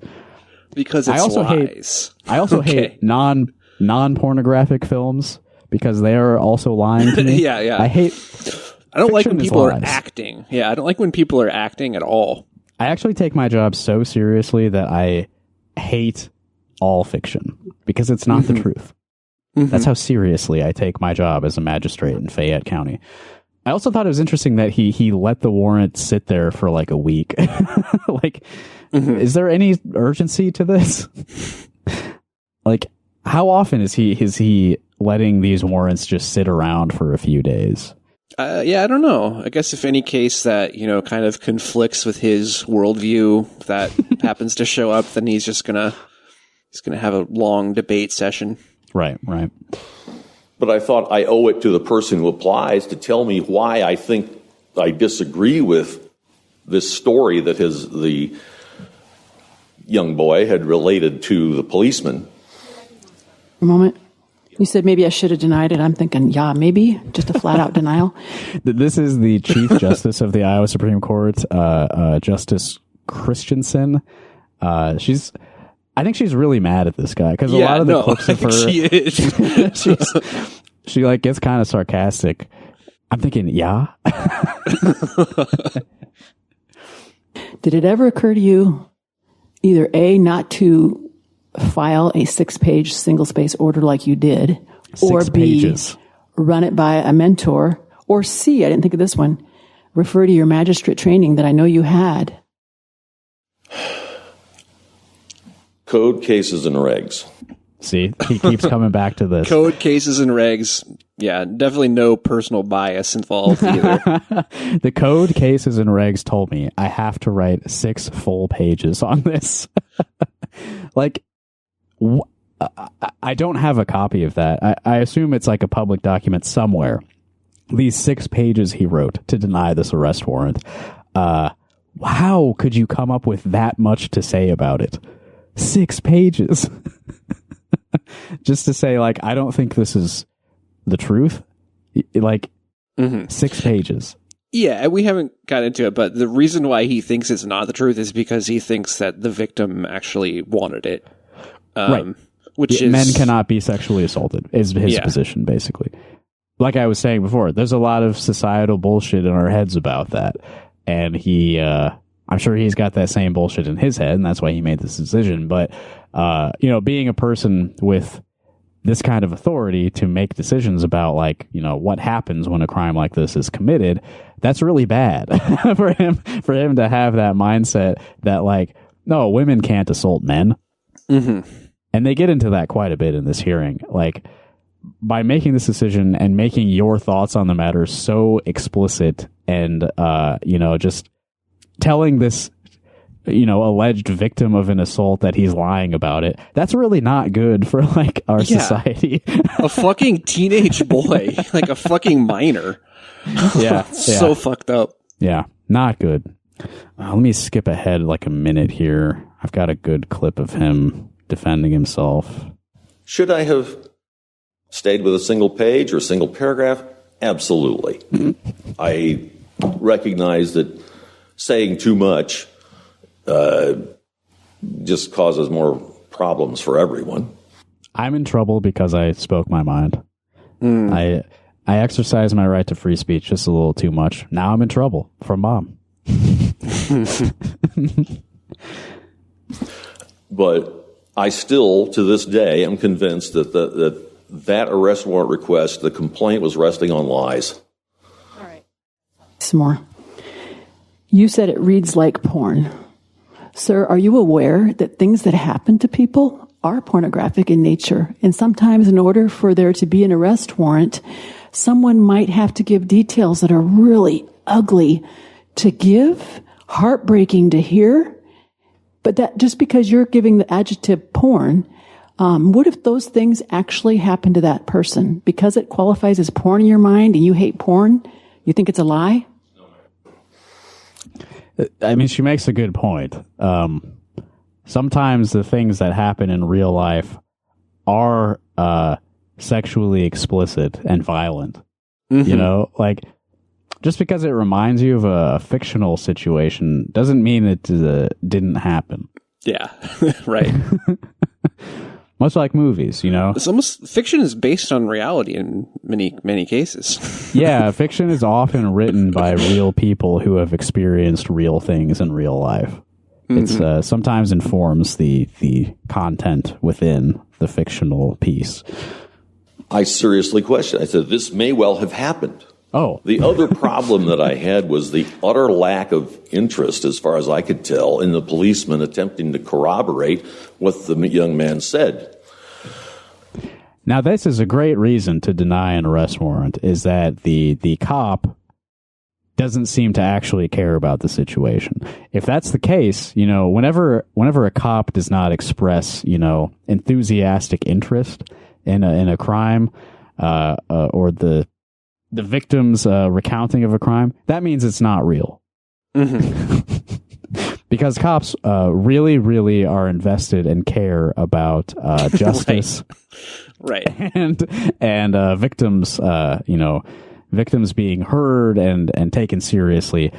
Because it's lies. I also hate non-pornographic films because they are also lying to me. Yeah. I don't like when people are acting. Yeah, I don't like when people are acting at all. I actually take my job so seriously that I hate all fiction because it's not the truth. Mm-hmm. That's how seriously I take my job as a magistrate in Fayette County. I also thought it was interesting that he let the warrant sit there for like a week. Like, is there any urgency to this? Like, how often is he letting these warrants just sit around for a few days? Yeah, I don't know. I guess if any case that, kind of conflicts with his worldview that happens to show up, then he's gonna have a long debate session. Right. But I thought I owe it to the person who applies to tell me why I think I disagree with this story that the young boy had related to the policeman. A moment. You said maybe I should have denied it. I'm thinking, yeah, maybe. Just a flat-out denial. This is the Chief Justice of the Iowa Supreme Court, Justice Christensen. I think she's really mad at this guy because a lot of the clips of her, she is. she like gets kind of sarcastic. I'm thinking, yeah. Did it ever occur to you either A, not to file a 6-page single-space order like you did, or B, run it by a mentor, or C, I didn't think of this one, refer to your magistrate training that I know you had? Code, cases, and regs. See, he keeps coming back to this. Code, cases, and regs. Yeah, definitely no personal bias involved either. The code, cases, and regs told me I have to write 6 full pages on this. Like, I don't have a copy of that. I assume it's like a public document somewhere. These 6 pages he wrote to deny this arrest warrant. How could you come up with that much to say about it? 6 pages. Just to say, like, I don't think this is the truth. Like, 6 pages. Yeah, we haven't got into it, but the reason why he thinks it's not the truth is because he thinks that the victim actually wanted it. Right. Which is... Men cannot be sexually assaulted, is his position, basically. Like I was saying before, there's a lot of societal bullshit in our heads about that. And I'm sure he's got that same bullshit in his head, and that's why he made this decision. But, being a person with this kind of authority to make decisions about, like, what happens when a crime like this is committed, that's really bad for him to have that mindset that, like, no, women can't assault men. Mm-hmm. And they get into that quite a bit in this hearing. Like, by making this decision and making your thoughts on the matter so explicit and, just telling this, alleged victim of an assault that he's lying about it, that's really not good for, like, our society. A fucking teenage boy, like a fucking minor. Yeah. So fucked up. Yeah, not good. Let me skip ahead like a minute here. I've got a good clip of him defending himself. Should I have stayed with a single page or a single paragraph? Absolutely. I recognize that saying too much just causes more problems for everyone. I'm in trouble because I spoke my mind. I exercised my right to free speech just a little too much. Now I'm in trouble from Mom. But I still, to this day, am convinced that that arrest warrant request, the complaint was resting on lies. All right. Some more. You said it reads like porn. Sir, are you aware that things that happen to people are pornographic in nature? And sometimes in order for there to be an arrest warrant, someone might have to give details that are really ugly to give, heartbreaking to hear. But that just because you're giving the adjective porn, what if those things actually happen to that person? Because it qualifies as porn in your mind and you hate porn, you think it's a lie? I mean, she makes a good point. Sometimes the things that happen in real life are sexually explicit and violent. Mm-hmm. Like, just because it reminds you of a fictional situation doesn't mean it didn't happen. Yeah, right. Much like movies, It's almost, fiction is based on reality in many cases. Yeah, fiction is often written by real people who have experienced real things in real life. Mm-hmm. It's sometimes informs the content within the fictional piece. I seriously questioned. I said, this may well have happened. Oh. The other problem that I had was the utter lack of interest, as far as I could tell, in the policeman attempting to corroborate what the young man said. Now, this is a great reason to deny an arrest warrant, is that the cop doesn't seem to actually care about the situation. If that's the case, whenever a cop does not express, enthusiastic interest in a crime, or the victim's recounting of a crime, that means it's not real. Mm-hmm. Because cops really, really are invested and care about justice, right? And victims, victims being heard and taken seriously.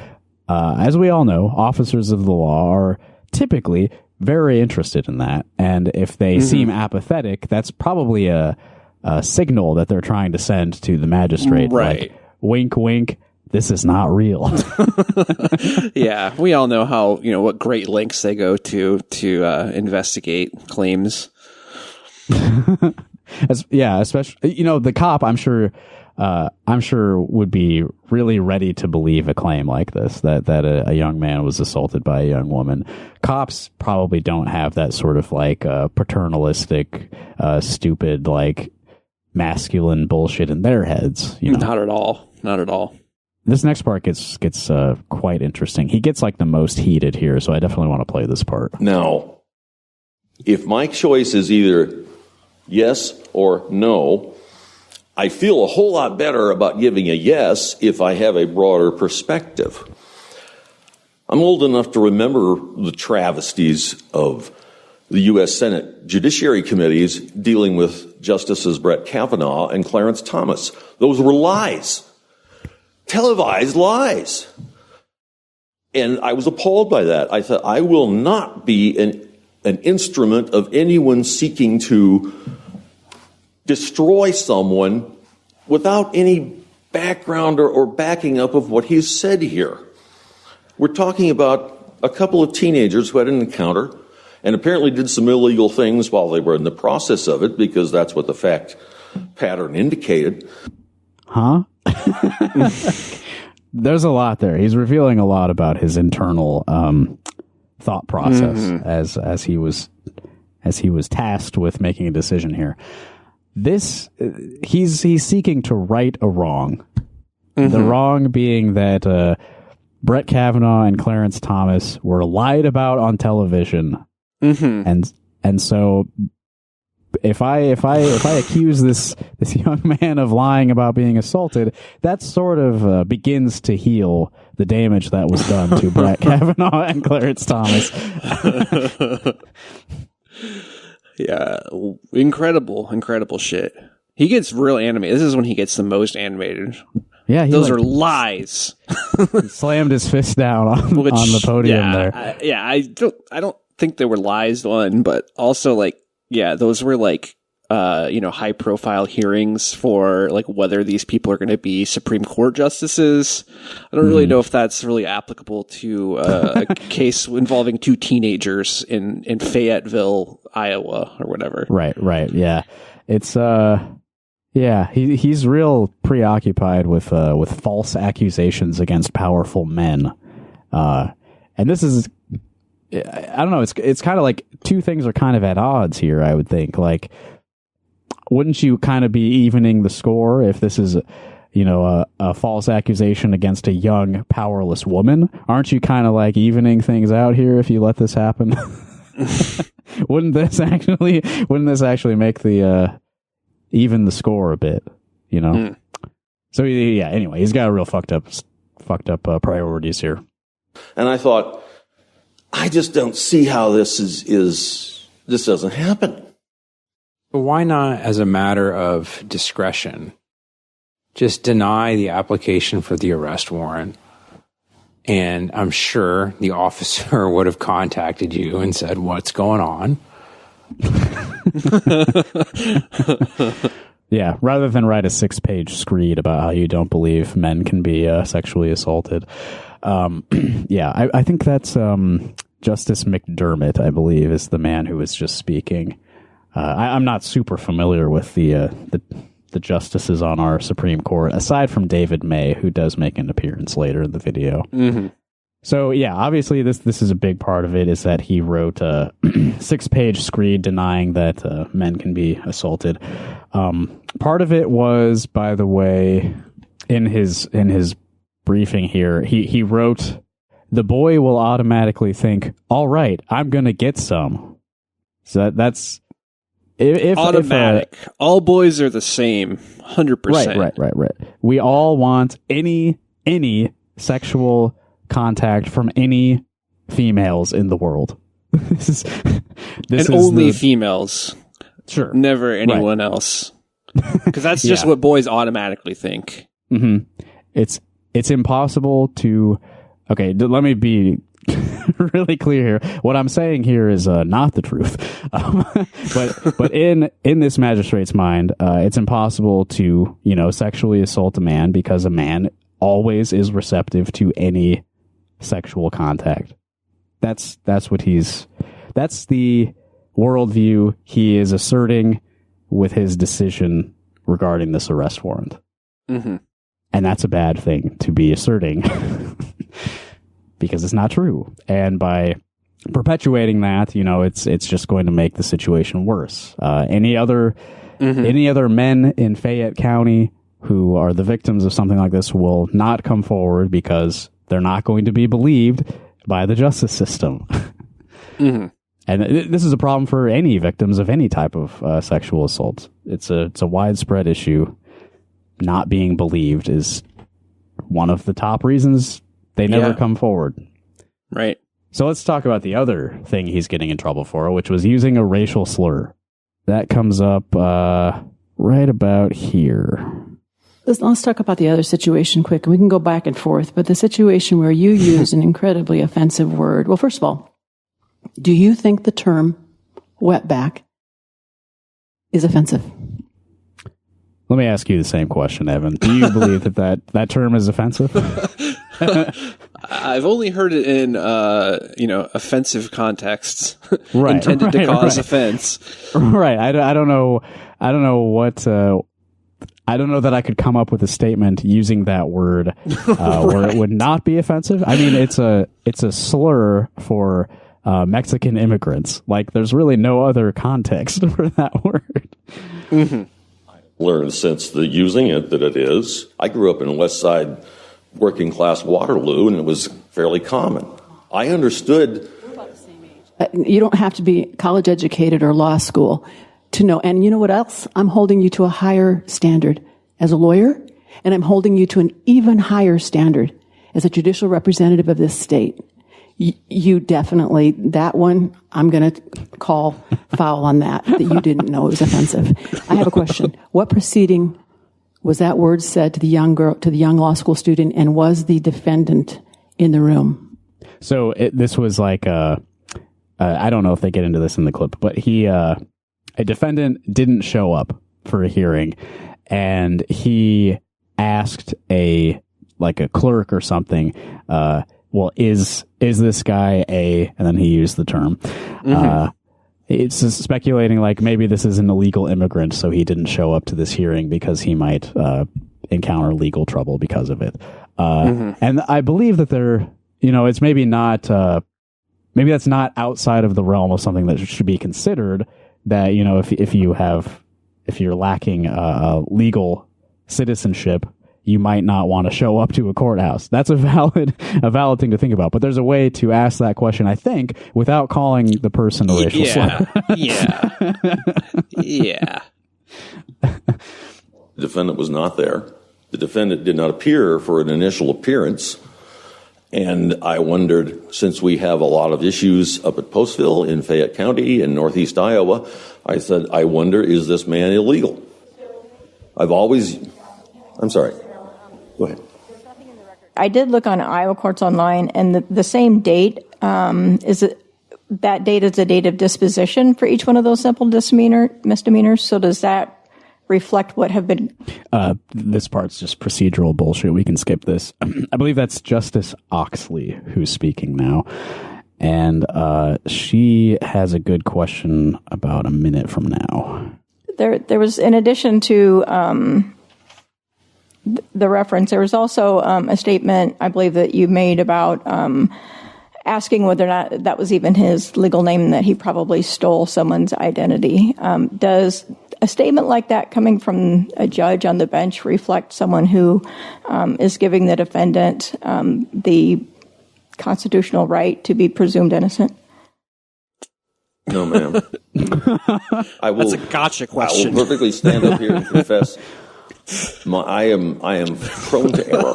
As we all know, officers of the law are typically very interested in that, and if they seem apathetic, that's probably a signal that they're trying to send to the magistrate. Right. Like, wink, wink, this is not real. Yeah. We all know how, what great lengths they go to investigate claims. Especially, the cop, I'm sure would be really ready to believe a claim like this, that a young man was assaulted by a young woman. Cops probably don't have that sort of like paternalistic, stupid, like masculine bullshit in their heads. Not at all. Not at all. This next part gets quite interesting. He gets like the most heated here, so I definitely want to play this part. Now, if my choice is either yes or no, I feel a whole lot better about giving a yes if I have a broader perspective. I'm old enough to remember the travesties of the U.S. Senate Judiciary Committees dealing with Justices Brett Kavanaugh and Clarence Thomas. Those were lies. Televised lies. And I was appalled by that. I thought, I will not be an instrument of anyone seeking to destroy someone without any background or backing up of what he's said here. We're talking about a couple of teenagers who had an encounter and apparently did some illegal things while they were in the process of it, because that's what the fact pattern indicated. Huh? There's a lot there. He's revealing a lot about his internal thought process as he was tasked with making a decision here. he's seeking to right a wrong. The wrong being that Brett Kavanaugh and Clarence Thomas were lied about on television, and so if I accuse this young man of lying about being assaulted, that sort of begins to heal the damage that was done to Brett Kavanaugh and Clarence Thomas. Yeah, incredible shit. He gets real animated. This is when he gets the most animated. Yeah, those are lies. He slammed his fist down on the podium there. I don't think they were lies, one, but also those were high profile hearings for whether these people are going to be Supreme Court justices. I don't really know if that's really applicable to a case involving two teenagers in Fayetteville, Iowa, or whatever. Right. Yeah, it's he's real preoccupied with false accusations against powerful men, and this is. I don't know. It's kind of like two things are kind of at odds here. I would think. Wouldn't you kind of be evening the score if this is, a false accusation against a young, powerless woman? Aren't you kind of evening things out here if you let this happen? Wouldn't this actually make the even the score a bit? So yeah. Anyway, he's got real fucked up priorities here. And I thought, I just don't see how this this doesn't happen. But why not, as a matter of discretion, just deny the application for the arrest warrant? And I'm sure the officer would have contacted you and said, what's going on? Yeah, rather than write a 6-page screed about how you don't believe men can be sexually assaulted. Yeah, I think that's Justice McDermott, I believe, is the man who was just speaking. I'm not super familiar with the justices on our Supreme Court, aside from David May, who does make an appearance later in the video. So yeah, obviously this is a big part of it, is that he wrote a 6-page screed denying that men can be assaulted. Part of it was, by the way, in his briefing here, he wrote, "The boy will automatically think, all right, I'm going to get some." So that's if automatic. All boys are the same, 100%. Right. We all want any sexual contact from any females in the world. This is only females. Sure. Never anyone else. Because that's just what boys automatically think. It's impossible to... Okay, let me be really clear here. What I'm saying here is not the truth. But in this magistrate's mind, it's impossible to, sexually assault a man because a man always is receptive to any sexual contact. That's the worldview he is asserting with his decision regarding this arrest warrant. And that's a bad thing to be asserting because it's not true. And by perpetuating that, it's just going to make the situation worse. Any other men in Fayette County who are the victims of something like this will not come forward because they're not going to be believed by the justice system. And this is a problem for any victims of any type of sexual assault. It's a widespread issue. Not being believed is one of the top reasons they never come forward. Right. So let's talk about the other thing he's getting in trouble for, which was using a racial slur. That comes up right about here. Let's talk about the other situation quick, and we can go back and forth. But the situation where you use an incredibly offensive word. Well, first of all, do you think the term wetback is offensive? Let me ask you the same question, Evan. Do you believe that term is offensive? I've only heard it in offensive contexts, intended to cause offense. Right. I don't know what. I don't know that I could come up with a statement using that word where it would not be offensive. I mean, it's a slur for Mexican immigrants. There's really no other context for that word. learned since the using it that it is. I grew up in West Side working class Waterloo, and it was fairly common. I understood. You don't have to be college educated or law school to know. And you know what else? I'm holding you to a higher standard as a lawyer, and I'm holding you to an even higher standard as a judicial representative of this state. You definitely, that one, I'm going to call foul on that you didn't know it was offensive. I have a question. What proceeding was that word said to the young girl, to the young law school student, and was the defendant in the room? So this was like I don't know if they get into this in the clip, but a defendant didn't show up for a hearing, and he asked a clerk or something, well, is this guy and then he used the term, it's speculating like maybe this is an illegal immigrant, so he didn't show up to this hearing because he might encounter legal trouble because of it. And I believe that it's maybe not, maybe that's not outside of the realm of something that should be considered, that, if you're lacking legal citizenship, you might not want to show up to a courthouse. That's a valid thing to think about. But there's a way to ask that question, I think, without calling the person a racial slur. Yeah. The defendant was not there. The defendant did not appear for an initial appearance. And I wondered, since we have a lot of issues up at Postville in Fayette County in northeast Iowa, I said, I wonder, is this man illegal? I'm sorry. Go ahead. I did look on Iowa Courts Online, and the same date, that date is the date of disposition for each one of those simple misdemeanors. So does that reflect what have been? This part's just procedural bullshit. We can skip this. I believe that's Justice Oxley who's speaking now. And she has a good question about a minute from now. There was, in addition to the reference, there was also a statement, I believe, that you made about asking whether or not that was even his legal name and that he probably stole someone's identity. Does a statement like that coming from a judge on the bench reflect someone who is giving the defendant the constitutional right to be presumed innocent? No, ma'am. That's a gotcha question. I will perfectly stand up here and confess. I am prone to error.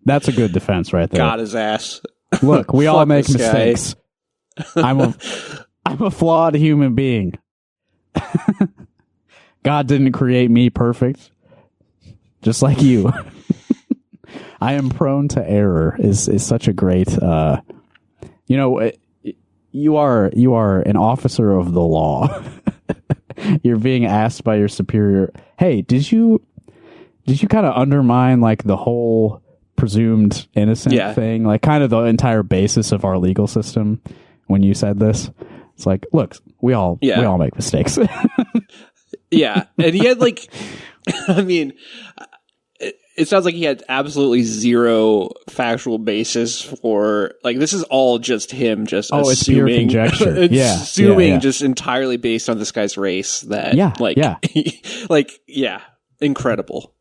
That's a good defense right there. Got his ass. Look, we all make mistakes. I'm a flawed human being. God didn't create me perfect, just like you. I am prone to error is such a great, you are an officer of the law. You're being asked by your superior, hey, did you kind of undermine like the whole presumed innocent thing, like kind of the entire basis of our legal system when you said this? It's like, look, we all make mistakes. Yeah. And he had it sounds like he had absolutely zero factual basis for, like, this is all just him just assuming. It's pure conjecture. Assuming just entirely based on this guy's race that, incredible.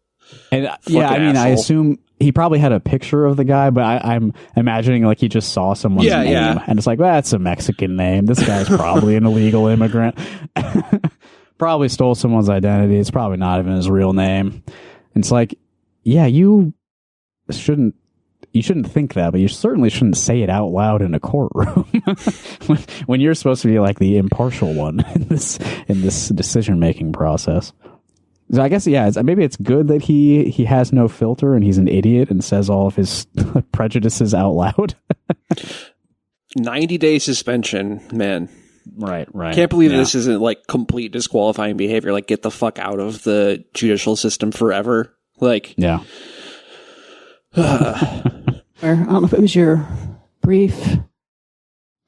And I assume he probably had a picture of the guy, but I'm imagining like he just saw someone's name and it's like, well, that's a Mexican name. This guy's probably an illegal immigrant. Probably stole someone's identity. It's probably not even his real name. And it's like, yeah, you shouldn't think that, but you certainly shouldn't say it out loud in a courtroom when you're supposed to be like the impartial one in this decision-making process. So I guess, maybe it's good that he has no filter and he's an idiot and says all of his prejudices out loud. 90-day suspension, man. Right. Can't believe this isn't like complete disqualifying behavior. Like, get the fuck out of the judicial system forever. Like, yeah. I don't know if it was your brief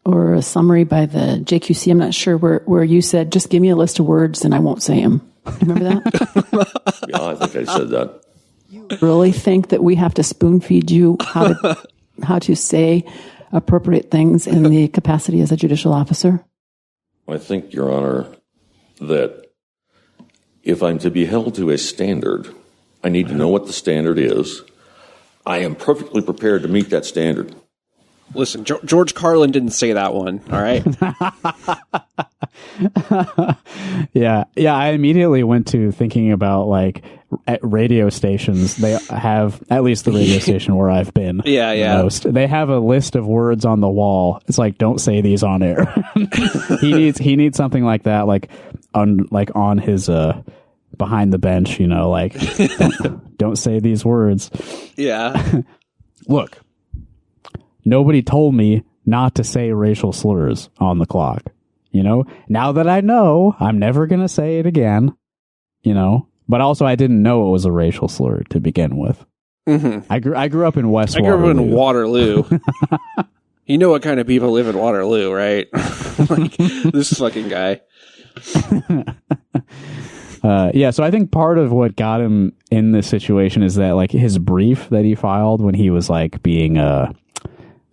or a summary by the JQC. I'm not sure where you said, just give me a list of words and I won't say them. Remember that? Yeah, I think I said that. You really think that we have to spoon feed you how to say appropriate things in the capacity as a judicial officer? I think, Your Honor, that If I'm to be held to a standard, I need to know what the standard is. I am perfectly prepared to meet that standard. Listen, George Carlin didn't say that one, all right? Yeah. I immediately went to thinking about, like, at radio stations. They have, at least the radio station where I've been. Yeah. Most, they have a list of words on the wall. It's like, don't say these on air. He needs something like that, like on his behind the bench, like don't say these words. Yeah. Look, nobody told me not to say racial slurs on the clock. Now that I know, I'm never going to say it again, but also I didn't know it was a racial slur to begin with. Mm-hmm. I grew up in West I grew Waterloo. up in Waterloo. You know what kind of people live in Waterloo, right? Like, this fucking guy. So I think part of what got him in this situation is that, like, his brief that he filed when he was, like, being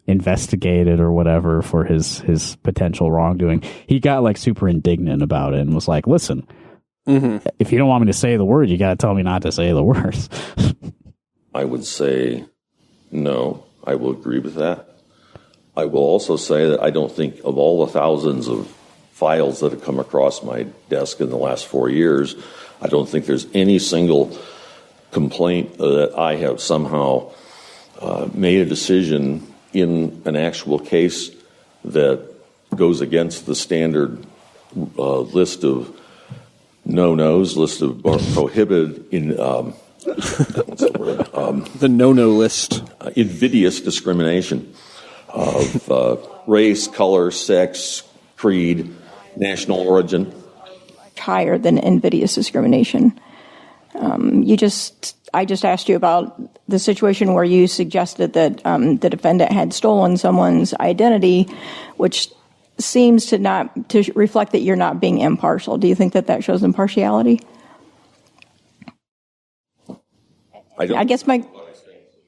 investigated or whatever for his potential wrongdoing, he got, like, super indignant about it and was like, listen, if you don't want me to say the word, you got to tell me not to say the words. I would say no. I will agree with that. I will also say that I don't think of all the thousands of files that have come across my desk in the last 4 years, I don't think there's any single complaint that I have somehow made a decision in an actual case that goes against the standard list of no-nos, list of prohibited in what's the word? The no-no list. Invidious discrimination of race, color, sex, creed, national origin. Higher than invidious discrimination. I just asked you about the situation where you suggested that the defendant had stolen someone's identity, which seems to reflect that you're not being impartial. Do you think that shows impartiality? I guess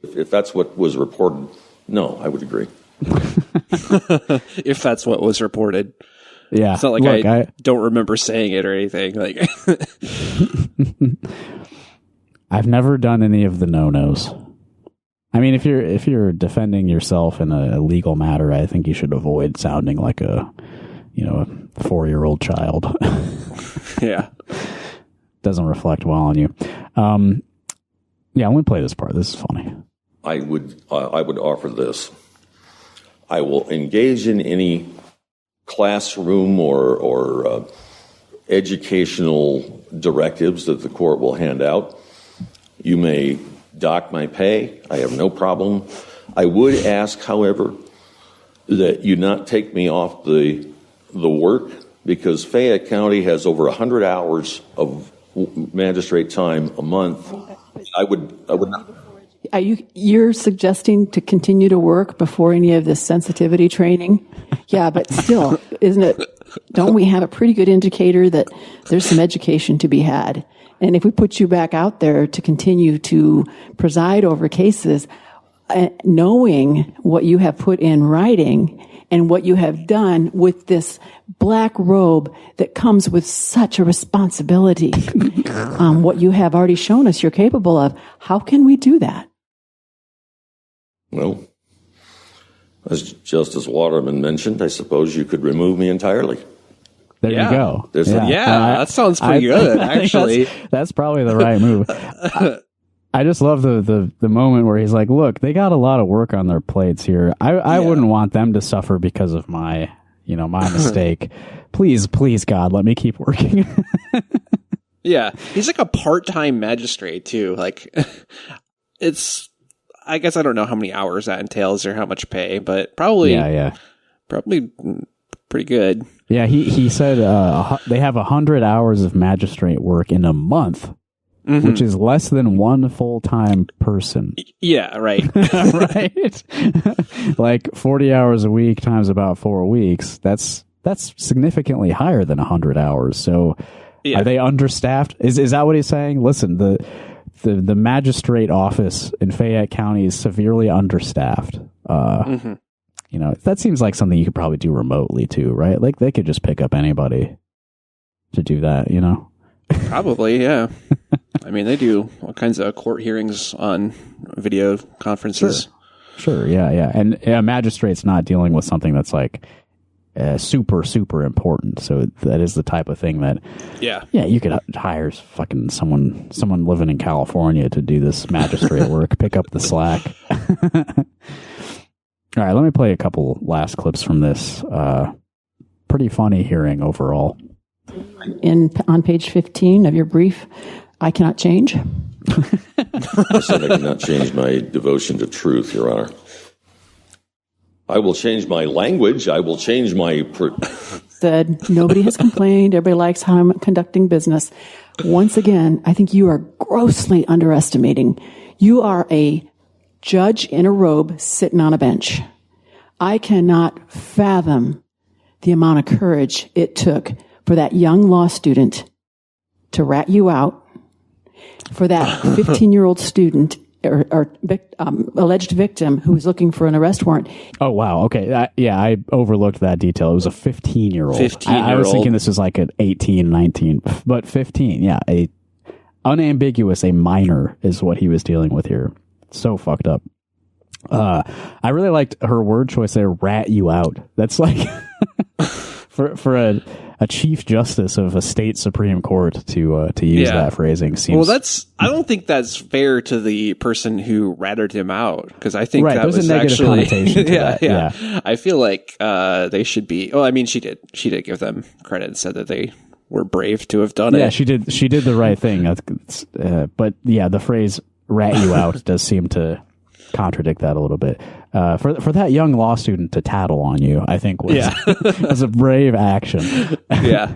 if that's what was reported, no, I would agree. If that's what was reported. Yeah. It's not like I don't remember saying it or anything. Like, I've never done any of the no-nos. I mean, if you're defending yourself in a legal matter, I think you should avoid sounding like a 4-year-old child. Yeah. Doesn't reflect well on you. Yeah, I'm going to play this part. This is funny. I would offer this. I will engage in any classroom or educational directives that the court will hand out. You may dock my pay. I have no problem. I would ask, however, that you not take me off the work, because Fayette County has over 100 hours of magistrate time a month. I would not. You're suggesting to continue to work before any of this sensitivity training? Yeah, but still, don't we have a pretty good indicator that there's some education to be had? And if we put you back out there to continue to preside over cases, knowing what you have put in writing and what you have done with this black robe that comes with such a responsibility, what you have already shown us you're capable of, how can we do that? Well, as Justice Waterman mentioned, I suppose you could remove me entirely. There you go. That sounds pretty good, actually. That's probably the right move. I just love the moment where he's like, look, they got a lot of work on their plates here. I wouldn't want them to suffer because of my mistake. Please, God, let me keep working. Yeah. He's like a part-time magistrate, too. Like, I guess I don't know how many hours that entails or how much pay, but probably pretty good. Yeah, he said they have 100 hours of magistrate work in a month, which is less than one full-time person. Yeah, right. Right? Like 40 hours a week times about 4 weeks. That's significantly higher than 100 hours. So are they understaffed? Is that what he's saying? Listen, the magistrate office in Fayette County is severely understaffed. That seems like something you could probably do remotely too, right? Like they could just pick up anybody to do that, Probably, yeah. I mean, they do all kinds of court hearings on video conferences. Sure, yeah. And a magistrate's not dealing with something that's like super, super important. So that is the type of thing that, yeah, you could hire fucking someone living in California to do this magistrate work, pick up the slack. All right, let me play a couple last clips from this. Pretty funny hearing overall. On page 15 of your brief, I cannot change. I said I cannot change my devotion to truth, Your Honor. I will change my language. I will change my... Said, nobody has complained. Everybody likes how I'm conducting business. Once again, I think you are grossly underestimating. You are a judge in a robe sitting on a bench. I cannot fathom the amount of courage it took for that young law student to rat you out, for that 15-year-old student or alleged victim who was looking for an arrest warrant. Oh, wow. Okay. I overlooked that detail. It was a 15-year-old. I was thinking this was like an 18, 19, but 15. Yeah. A minor is what he was dealing with here. So fucked up. I really liked her word choice there, rat you out. That's like for a chief justice of a state Supreme Court to use that phrasing seems... Well, I don't think that's fair to the person who ratted him out, because I think that was a negative actually connotation to that. Yeah. I feel like they should be... Well, I mean, she did give them credit and said that they were brave to have done it. Yeah, she did the right thing. But yeah, the phrase rat you out does seem to contradict that a little bit. For that young law student to tattle on you, I think was a brave action. Yeah.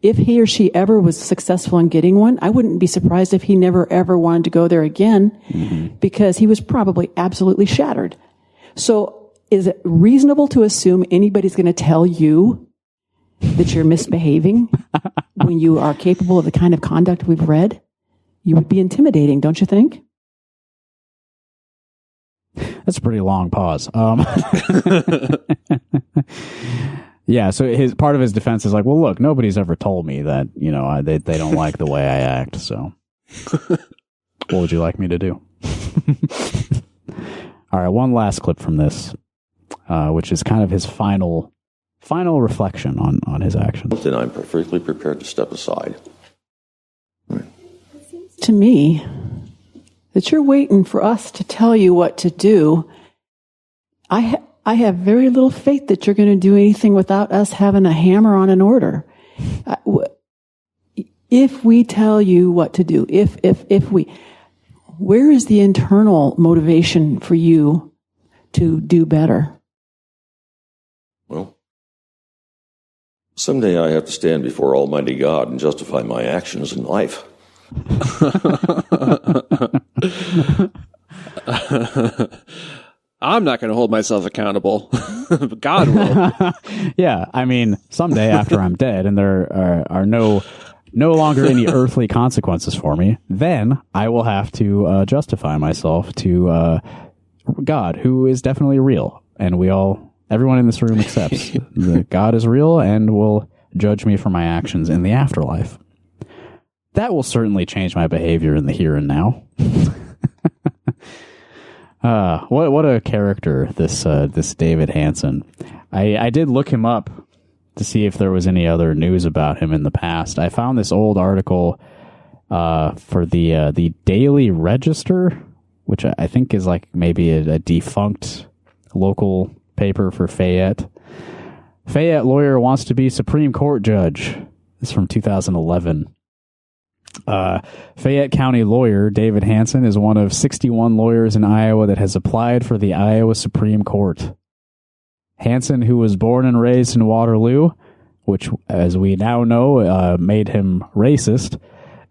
If he or she ever was successful in getting one, I wouldn't be surprised if he never ever wanted to go there again, because he was probably absolutely shattered. So is it reasonable to assume anybody's going to tell you that you're misbehaving when you are capable of the kind of conduct we've read? You would be intimidating, don't you think? That's a pretty long pause. Yeah, so part of his defense is like, well, look, nobody's ever told me that, they don't like the way I act, so what would you like me to do? All right, one last clip from this, which is kind of his final reflection on his actions. Then I'm perfectly prepared to step aside. To me, that you're waiting for us to tell you what to do. I have very little faith that you're going to do anything without us having a hammer on an order. If we tell you what to do, where is the internal motivation for you to do better? Well, someday I have to stand before Almighty God and justify my actions in life. I'm not going to hold myself accountable, but God will. Yeah, I mean, someday after I'm dead and there are no longer any earthly consequences for me, then I will have to justify myself to God, who is definitely real, and everyone in this room accepts that God is real and will judge me for my actions in the afterlife. That will certainly change my behavior in the here and now. What a character, this David Hansen. I did look him up to see if there was any other news about him in the past. I found this old article for the Daily Register, which I think is like maybe a defunct local paper for Fayette. Fayette lawyer wants to be Supreme Court judge. This is from 2011. Fayette County lawyer David Hansen is one of 61 lawyers in Iowa that has applied for the Iowa Supreme Court. Hansen, who was born and raised in Waterloo, which, as we now know, made him racist,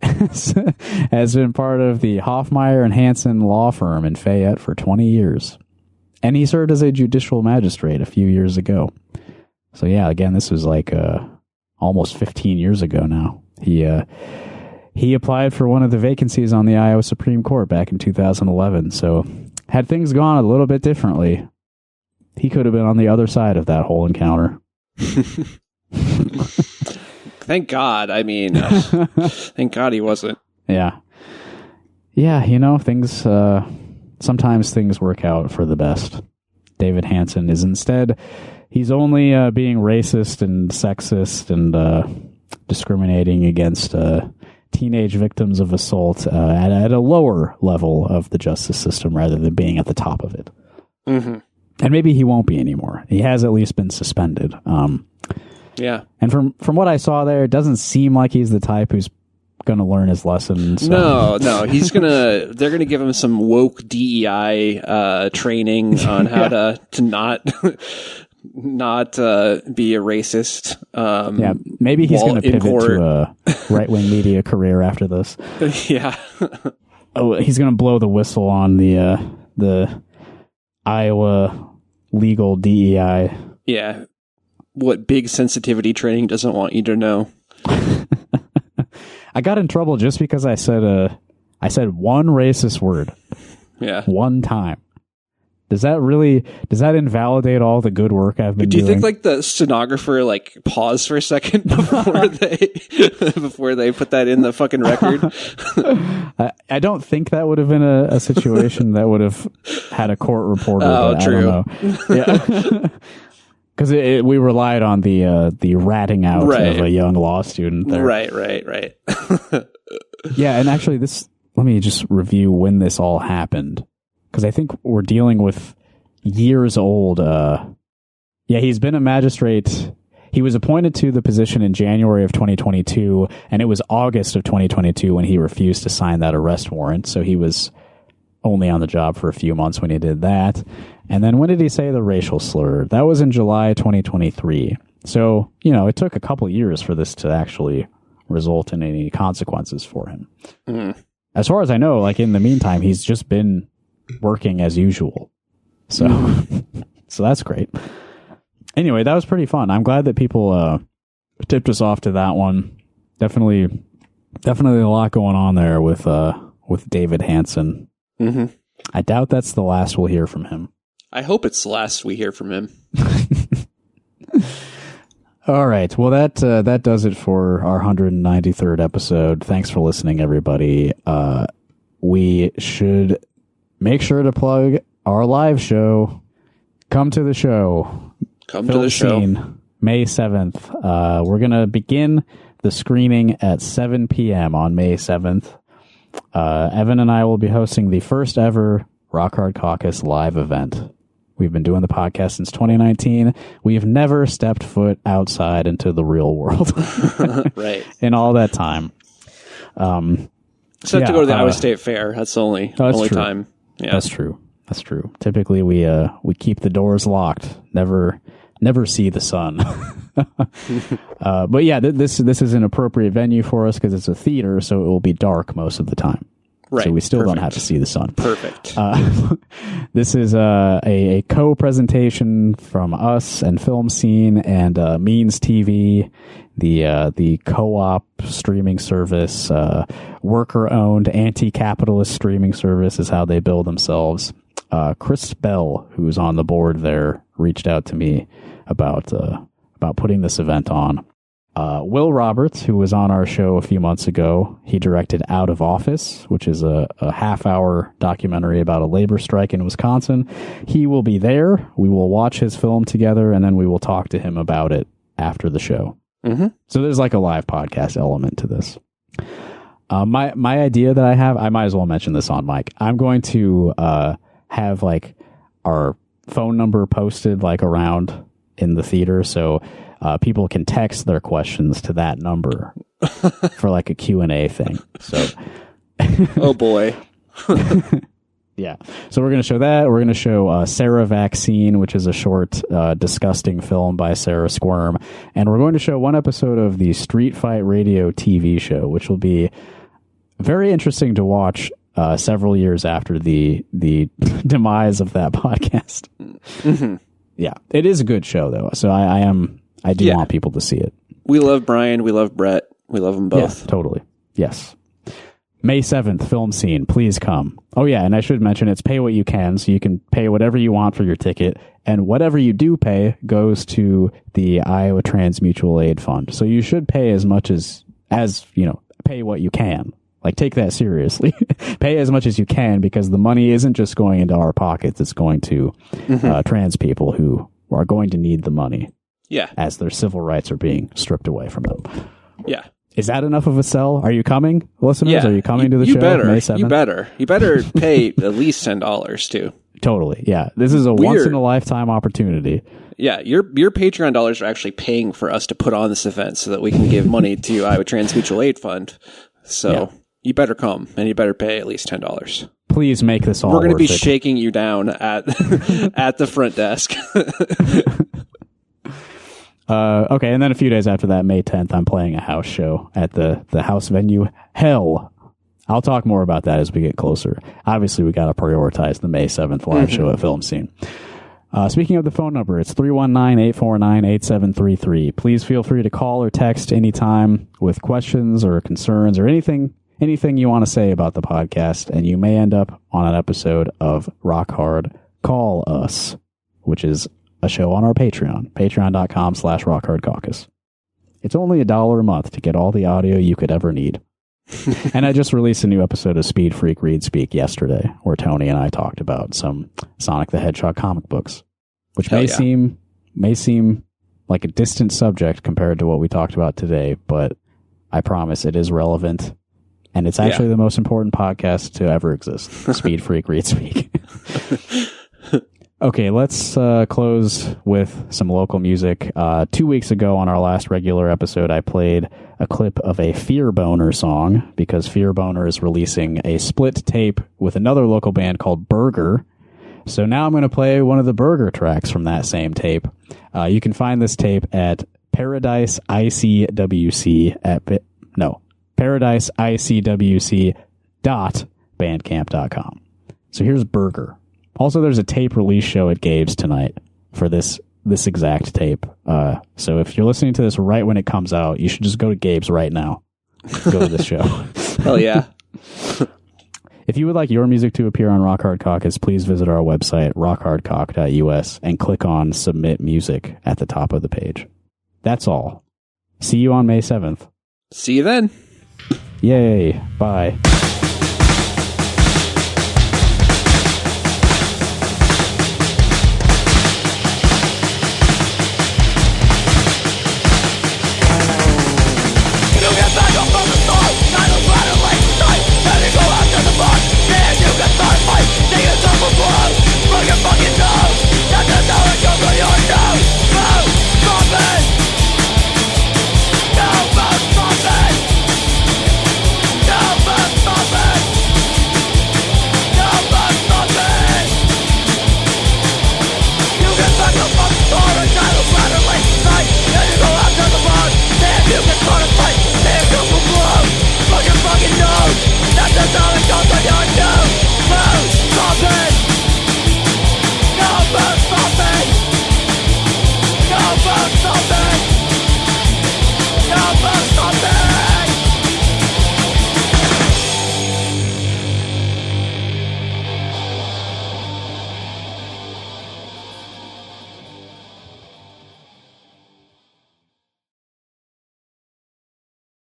has been part of the Hoffmeyer and Hansen law firm in Fayette for 20 years. And he served as a judicial magistrate a few years ago. So yeah, again, this was like almost 15 years ago now. He applied for one of the vacancies on the Iowa Supreme Court back in 2011. So had things gone a little bit differently, he could have been on the other side of that whole encounter. thank God. I mean, thank God he wasn't. Yeah. Yeah, things, sometimes things work out for the best. David Hansen is instead, he's only being racist and sexist and discriminating against teenage victims of assault at a lower level of the justice system rather than being at the top of it. Mm-hmm. And maybe he won't be anymore. He has at least been suspended. Yeah. And from what I saw there, it doesn't seem like he's the type who's going to learn his lesson. So. No, they're going to give him some woke DEI training on how to not be a racist. Yeah, maybe he's going to pivot to a right-wing media career after this. Yeah. Oh, he's going to blow the whistle on the Iowa legal DEI. Yeah. What big sensitivity training doesn't want you to know. I got in trouble just because I said one racist word. Yeah. One time. Does that invalidate all the good work I've been doing? Do you think like the stenographer like paused for a second before they put that in the fucking record? I don't think that would have been a situation that would have had a court reporter. Oh, true. I don't know. Yeah. Because we relied on the ratting out of a young law student there. Right. Yeah, and actually let me just review when this all happened. Because I think we're dealing with years old. He's been a magistrate. He was appointed to the position in January of 2022, and it was August of 2022 when he refused to sign that arrest warrant. So he was only on the job for a few months when he did that. And then when did he say the racial slur? That was in July 2023. So, it took a couple years for this to actually result in any consequences for him. Mm. As far as I know, like in the meantime, he's just been working as usual. So so that's great. Anyway, that was pretty fun. I'm glad that people tipped us off to that one. Definitely a lot going on there with David Hansen. Mm-hmm. I doubt that's the last we'll hear from him. I hope it's the last we hear from him. All right. Well, that does it for our 193rd episode. Thanks for listening, everybody. We should make sure to plug our live show. Come to the show. Come to the show. May 7th. We're going to begin the screening at 7 p.m. on May 7th. Evan and I will be hosting the first ever Rock Hard Caucus live event. We've been doing the podcast since 2019. We've never stepped foot outside into the real world. Right. In all that time. Except to go to the Iowa State Fair. That's the only time. Yeah. That's true. Typically we keep the doors locked. Never see the sun. But yeah, this is an appropriate venue for us because it's a theater, so it will be dark most of the time. Right. So we still don't have to see the sun. Perfect. This is a co-presentation from us and Film Scene and Means TV, the co-op streaming service, worker-owned anti-capitalist streaming service is how they bill themselves. Chris Bell, who's on the board there, reached out to me about putting this event on. Will Roberts, who was on our show a few months ago, he directed Out of Office, which is a half-hour documentary about a labor strike in Wisconsin. He will be there. We will watch his film together, and then we will talk to him about it after the show. Mm-hmm. So there's like a live podcast element to this. My idea that I have, I might as well mention this on mic. I'm going to have like our phone number posted like around in the theater, so people can text their questions to that number for like a Q&A thing. So, oh boy. Yeah. So we're going to show that. We're going to show Sarah Vaccine, which is a short, disgusting film by Sarah Squirm. And we're going to show one episode of the Street Fight Radio TV show, which will be very interesting to watch several years after the demise of that podcast. Mm-hmm. Yeah. It is a good show, though. So I do want people to see it. We love Brian. We love Brett. We love them both. Yeah, totally. Yes. May 7th, Film Scene. Please come. Oh, yeah, and I should mention it's pay what you can, so you can pay whatever you want for your ticket. And whatever you do pay goes to the Iowa Trans Mutual Aid Fund. So you should pay as much as pay what you can. Like, take that seriously. Pay as much as you can, because the money isn't just going into our pockets. It's going to trans people who are going to need the money. Yeah. As their civil rights are being stripped away from them. Yeah. Is that enough of a sell? Are you coming, listeners? Yeah. Are you coming to the show? May 7th? You better pay at least $10 too. Totally. Yeah. This is a once in a lifetime opportunity. Yeah. Your Patreon dollars are actually paying for us to put on this event so that we can give money to Iowa Trans Mutual Aid Fund. So you better come, and you better pay at least $10. Please make this all We're going to be worth it. shaking you down at the front desk. Okay, and then a few days after that, May 10th, I'm playing a house show at the house venue Hell. I'll talk more about that as we get closer. Obviously, we got to prioritize the May 7th live show at Film Scene. Speaking of the phone number, it's 319-849-8733. Please feel free to call or text anytime with questions or concerns or anything you want to say about the podcast, and you may end up on an episode of Rock Hard Call Us, which is a show on our Patreon, patreon.com/rockhardcaucus. It's only $1 a month to get all the audio you could ever need. And I just released a new episode of Speed Freak Read Speak yesterday, where Tony and I talked about some Sonic the Hedgehog comic books, which may seem like a distant subject compared to what we talked about today, but I promise it is relevant, and it's actually the most important podcast to ever exist. Speed Freak Read Speak. Okay, let's close with some local music. 2 weeks ago on our last regular episode, I played a clip of a Fear Boner song, because Fear Boner is releasing a split tape with another local band called Burger. So now I'm going to play one of the Burger tracks from that same tape. You can find this tape at ParadiseICWC.bandcamp.com. So here's Burger. Also, there's a tape release show at Gabe's tonight for this exact tape. So if you're listening to this right when it comes out, you should just go to Gabe's right now. Go to this show. Hell yeah. If you would like your music to appear on Rock Hard Caucus, please visit our website, rockhardcock.us, and click on Submit Music at the top of the page. That's all. See you on May 7th. See you then. Yay. Bye.